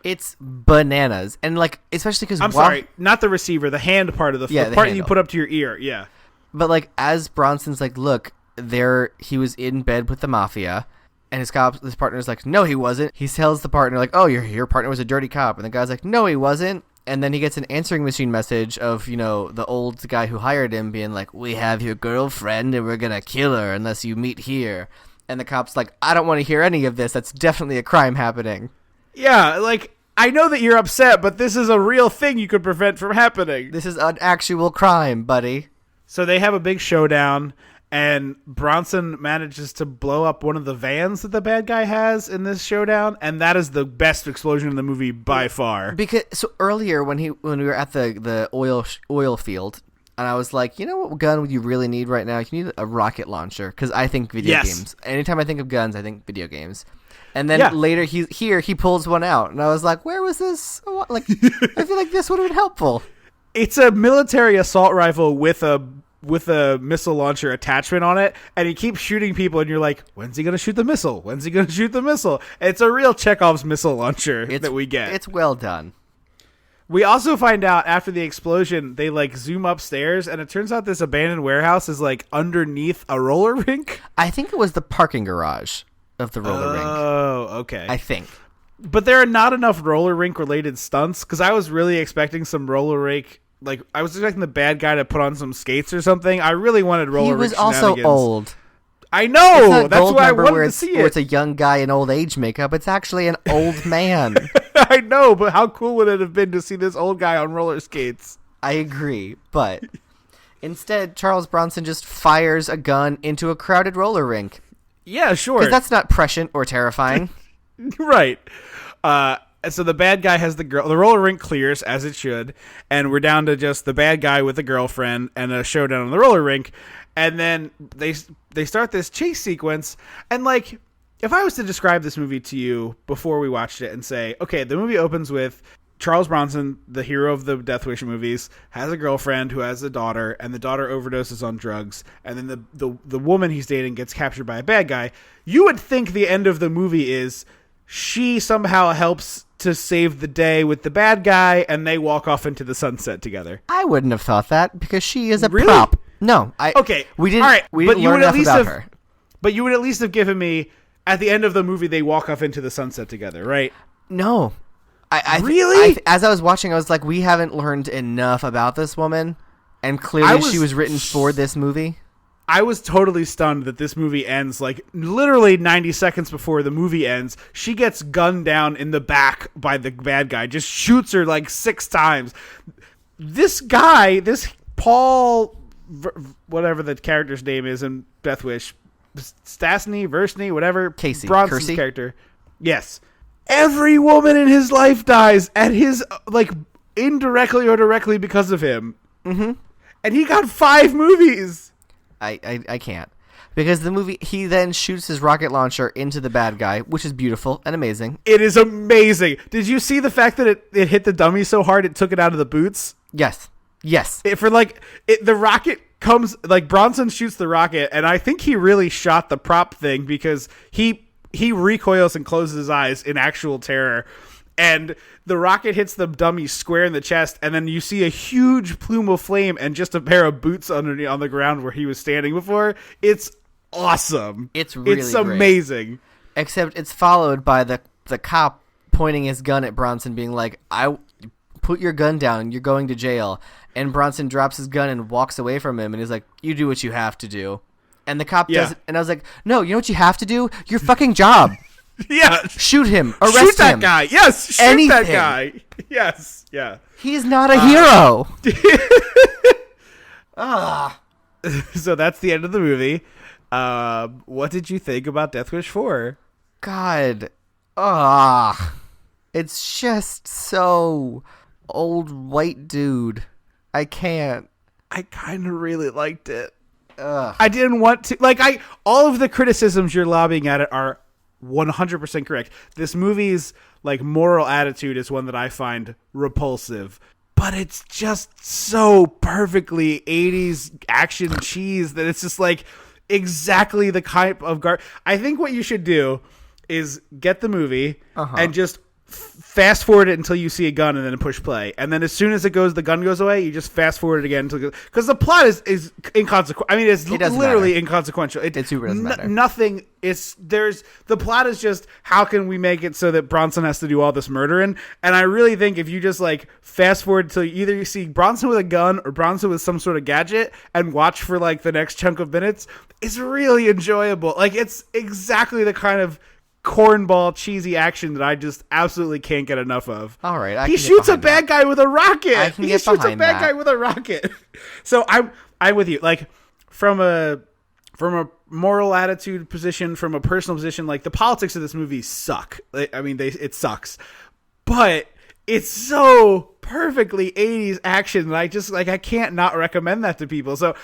It's bananas. And, like, especially because... I'm sorry, not the receiver, the hand part of the the part handle. you put up to your ear, yeah. But, like, as Bronson's like, look, he was in bed with the mafia. And his partner's like, no, he wasn't. He tells the partner, like, oh, your partner was a dirty cop. And the guy's like, no, he wasn't. And then he gets an answering machine message of, the old guy who hired him being like, we have your girlfriend and we're going to kill her unless you meet here. And the cop's like, I don't want to hear any of this. That's definitely a crime happening. Yeah, like, I know that you're upset, but this is a real thing you could prevent from happening. This is an actual crime, buddy. So they have a big showdown, and Bronson manages to blow up one of the vans that the bad guy has in this showdown, and that is the best explosion in the movie by far. Because so earlier when we were at the oil field, and I was like, you know what gun would you really need right now? You need a rocket launcher, because I think video games. Anytime I think of guns, I think video games. And then later he pulls one out, and I was like, where was this? Like, I feel like this would have been helpful. It's a military assault rifle with a missile launcher attachment on it, and he keeps shooting people, and you're like, when's he gonna shoot the missile? When's he gonna shoot the missile? It's a real Chekhov's missile launcher that we get. It's well done. We also find out after the explosion, they like zoom upstairs, and it turns out this abandoned warehouse is like underneath a roller rink. I think it was the parking garage of the roller rink. Oh, okay. I think. But there are not enough roller rink related stunts, because I was really expecting some roller rink. Like, I was expecting the bad guy to put on some skates or something. I really wanted roller rink shenanigans. He was also old. I know! That's why I wanted to see it. Where it's a young guy in old age makeup. It's actually an old man. I know, but how cool would it have been to see this old guy on roller skates? I agree, but instead, Charles Bronson just fires a gun into a crowded roller rink. Yeah, sure. Because that's not prescient or terrifying. Right. And so the bad guy has the girl. The roller rink clears, as it should, and we're down to just the bad guy with a girlfriend and a showdown on the roller rink. And then they start this chase sequence, and like, if I was to describe this movie to you before we watched it and say, okay, the movie opens with Charles Bronson, the hero of the Death Wish movies, has a girlfriend who has a daughter, and the daughter overdoses on drugs, and then the woman he's dating gets captured by a bad guy. You would think the end of the movie is she somehow helps to save the day with the bad guy, and they walk off into the sunset together. I wouldn't have thought that, because she is a Really? prop. No, we didn't. All right, we but didn't you learn would at enough least about have, her. But you would at least have given me, at the end of the movie, they walk off into the sunset together, right? No, Really? as I was watching, I was like, we haven't learned enough about this woman, and clearly she was written for this movie. I was totally stunned that this movie ends like literally 90 seconds before the movie ends. She gets gunned down in the back by the bad guy, just shoots her like 6 times. This guy, this Paul, whatever the character's name is in Death Wish, Versney, whatever. Casey. Bronson's Kersey? character. Yes. Every woman in his life dies at his, like, indirectly or directly because of him. Mm-hmm. And he got 5 movies. I can't. Because the movie, he then shoots his rocket launcher into the bad guy, which is beautiful and amazing. It is amazing. Did you see the fact that it hit the dummy so hard it took it out of the boots? Yes. The rocket comes, like, Bronson shoots the rocket, and I think he really shot the prop thing because he recoils and closes his eyes in actual terror. And the rocket hits the dummy square in the chest, and then you see a huge plume of flame and just a pair of boots underneath on the ground where he was standing before. It's awesome. It's really It's great. amazing. Except it's followed by the cop pointing his gun at Bronson, being like, "I put your gun down. You're going to jail." And Bronson drops his gun and walks away from him, and he's like, "You do what you have to do." And the cop does it, and I was like, "No, you know what you have to do? Your fucking job." Yeah. Shoot him. Arrest Shoot that him. guy. Yes. Shoot Anything. that guy. Yes. Yeah. He's not a hero. So that's the end of the movie. What did you think about Death Wish 4? God. It's just so old white dude. I can't. I kind of really liked it. I didn't want to, all of the criticisms you're lobbying at it are 100% correct. This movie's like moral attitude is one that I find repulsive, but it's just so perfectly 80s action cheese that it's just like exactly the type of I think what you should do is get the movie and just fast forward it until you see a gun and then push play, and then as soon as the gun goes away, you just fast forward it again until, because the plot is inconsequential. I mean, it's literally inconsequential. It super doesn't matter. Nothing. The plot is just how can we make it so that Bronson has to do all this murdering, and I really think if you just like fast forward until either you see Bronson with a gun or Bronson with some sort of gadget and watch for like the next chunk of minutes, it's really enjoyable. Like, it's exactly the kind of cornball cheesy action that I just absolutely can't get enough of. All right, he shoots a bad guy with a rocket. I can he get shoots a behind bad that. guy with a rocket. So I'm with you. Like from a moral attitude position, from a personal position, like the politics of this movie suck. I mean, it sucks, but it's so perfectly 80s action that I can't not recommend that to people. So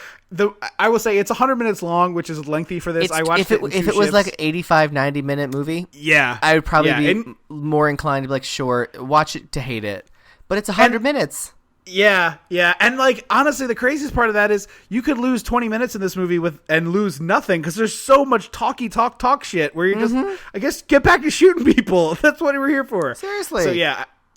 I will say it's 100 minutes long, which is lengthy for this. I watched it in if two it was shifts. like an 85, 90-minute movie, yeah, I would probably be and- more inclined to be like, sure, watch it to hate it. But it's 100 minutes. Yeah, and like honestly, the craziest part of that is you could lose 20 minutes in this movie and lose nothing because there's so much talk shit where you just, I guess, get back to shooting people. That's what we're here for. Seriously. So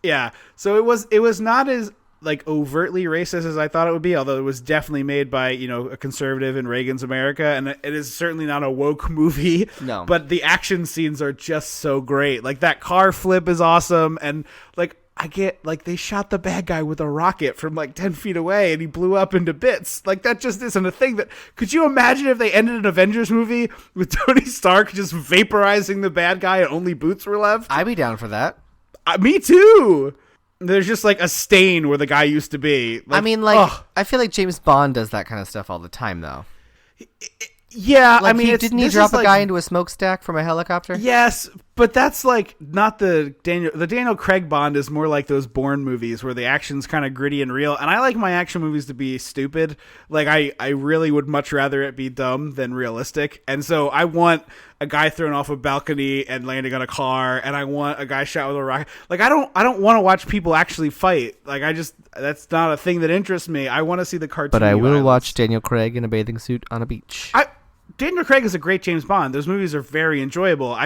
yeah. So it was not as like overtly racist as I thought it would be, although it was definitely made by a conservative in Reagan's America, and it is certainly not a woke movie. No. But the action scenes are just so great. Like that car flip is awesome, and like. I get, like, they shot the bad guy with a rocket from, like, 10 feet away, and he blew up into bits. Like, that just isn't a thing that... Could you imagine if they ended an Avengers movie with Tony Stark just vaporizing the bad guy and only boots were left? I'd be down for that. Me too! There's just, like, a stain where the guy used to be. Like, I mean, like, ugh. I feel like James Bond does that kind of stuff all the time, though. Yeah, Like, I mean, didn't he this drop is, a like, guy into a smokestack from a helicopter? Yes, but that's like not the Daniel Craig Bond is more like those Bourne movies where the action's kind of gritty and real. And I like my action movies to be stupid. Like I really would much rather it be dumb than realistic. And so I want a guy thrown off a balcony and landing on a car, and I want a guy shot with a rocket. Like I don't want to watch people actually fight. Like that's not a thing that interests me. I want to see the cartoon. But I will watch Daniel Craig in a bathing suit on a beach. Daniel Craig is a great James Bond. Those movies are very enjoyable.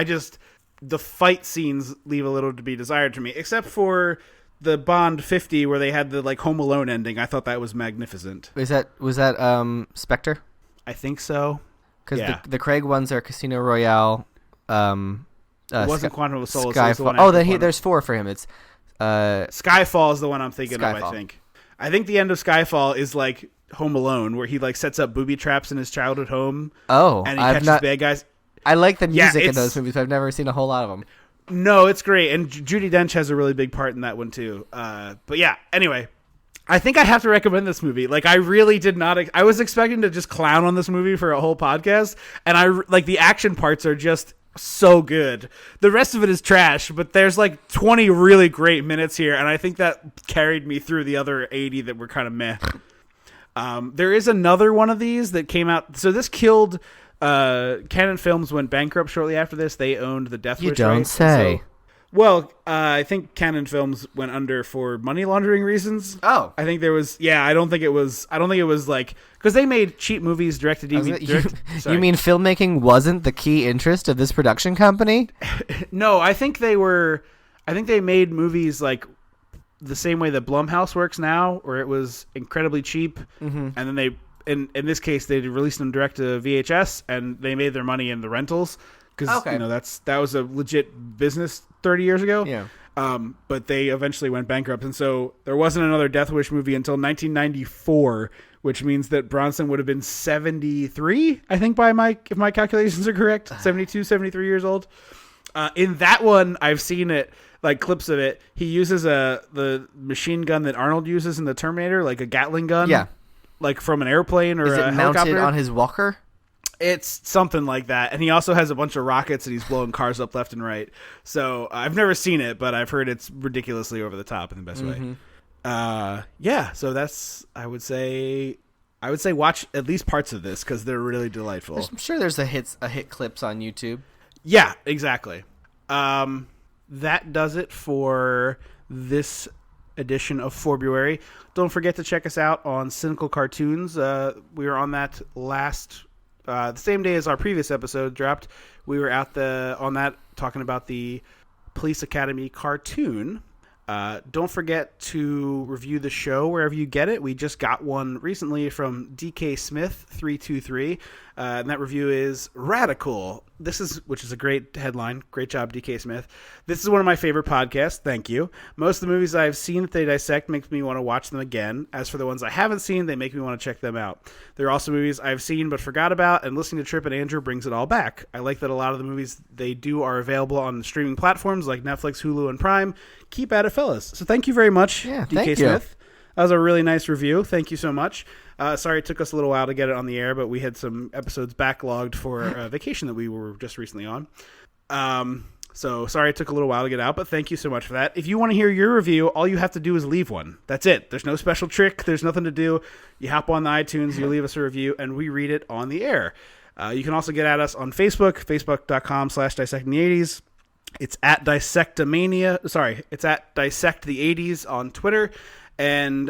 The fight scenes leave a little to be desired to me, except for the Bond 50 where they had the like Home Alone ending. I thought that was magnificent. Was that Spectre? I think so. Because Yeah. the Craig ones are Casino Royale. It wasn't Quantum of Solace. It was the Skyfall. one Oh, after Quantum. there's 4 for him. It's Skyfall is the one I'm thinking of. Skyfall. I think the end of Skyfall is like Home Alone, where he like sets up booby traps in his childhood home. Oh, and he I've catches not. bad guys. I like the Yeah, music in it's- those movies, but I've never seen a whole lot of them. No, it's great, and Judi Dench has a really big part in that one too. But yeah, anyway, I think I have to recommend this movie. Like, I really did not. I was expecting to just clown on this movie for a whole podcast, and like the action parts are just so good. The rest of it is trash, but there's like 20 really great minutes here, and I think that carried me through the other 80 that were kind of meh. There is another one of these that came out. So this killed. Canon Films went bankrupt shortly after this. They owned the Death You Wish don't rights, say. I think Canon Films went under for money laundering reasons. Oh. I think there was. Yeah, I don't think it was like because they made cheap movies direct to DVD. You mean filmmaking wasn't the key interest of this production company? No, I think they were. I think they made movies like the same way that Blumhouse works now, where it was incredibly cheap, and then they. In this case, they released them direct to VHS, and they made their money in the rentals because that was a legit business 30 years ago. Yeah. But they eventually went bankrupt, and so there wasn't another Death Wish movie until 1994, which means that Bronson would have been 73, I think, if my calculations are correct, 72, 73 years old. In that one, I've seen it, like clips of it. He uses the machine gun that Arnold uses in the Terminator, like a Gatling gun. Yeah. Like from an airplane or Is a it helicopter. mounted on his walker? It's something like that. And he also has a bunch of rockets and he's blowing cars up left and right. So I've never seen it, but I've heard it's ridiculously over the top in the best way. Yeah. So that's, I would say watch at least parts of this because they're really delightful. I'm sure there's a hit clips on YouTube. Yeah, exactly. That does it for this edition of February. Don't forget to check us out on Cynical Cartoons. We were on that the same day as our previous episode dropped. We were on that talking about the Police Academy cartoon. Don't forget to review the show wherever you get it. We just got one recently from DK Smith 323, and that review is Radical. which is a great headline. Great job, DK Smith. This is one of my favorite podcasts. Thank you. Most of the movies I've seen that they dissect makes me want to watch them again. As for the ones I haven't seen, they make me want to check them out. There are also movies I've seen but forgot about, and listening to Trip and Andrew brings it all back. I like that a lot of the movies they do are available on the streaming platforms like Netflix, Hulu, and Prime. Keep at it, fellas. So thank you very much, Yeah, DK thank you. Smith. That was a really nice review. Thank you so much. Sorry it took us a little while to get it on the air, but we had some episodes backlogged for a vacation that we were just recently on. So sorry it took a little while to get out, but thank you so much for that. If you want to hear your review, all you have to do is leave one. That's it. There's no special trick. There's nothing to do. You hop on the iTunes, you leave us a review, and we read it on the air. You can also get at us on Facebook, facebook.com/dissecting80s. It's at Dissectomania. Sorry, it's at Dissect the 80s on Twitter. And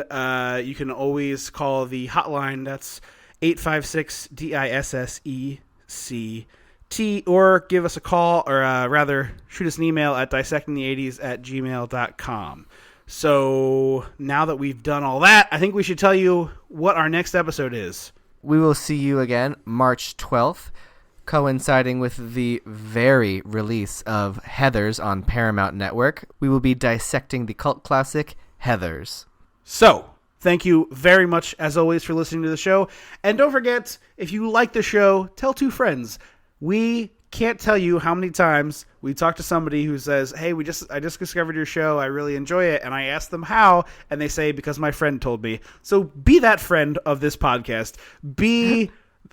you can always call the hotline. That's 856-DISSECT. Or give us a call, or rather, shoot us an email at dissectingthe80s@gmail.com. So now that we've done all that, I think we should tell you what our next episode is. We will see you again March 12th, coinciding with the very release of Heathers on Paramount Network. We will be dissecting the cult classic Heathers. So, thank you very much, as always, for listening to the show. And don't forget, if you like the show, tell 2 friends. We can't tell you how many times we talk to somebody who says, hey, I just discovered your show. I really enjoy it. And I ask them how, and they say, because my friend told me. So be that friend of this podcast. Be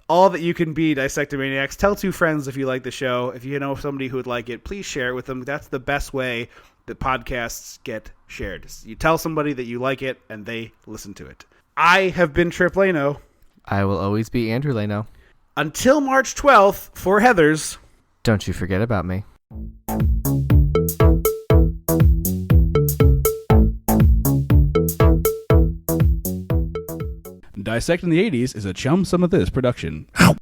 all that you can be, Dissectomaniacs. Tell 2 friends if you like the show. If you know somebody who would like it, please share it with them. That's the best way that podcasts get shared. You tell somebody that you like it, and they listen to it. I have been Trip Lano. I will always be Andrew Lano. Until March 12th for Heathers. Don't you forget about me. Dissecting the 80s is a Chum Some of This production. Ow.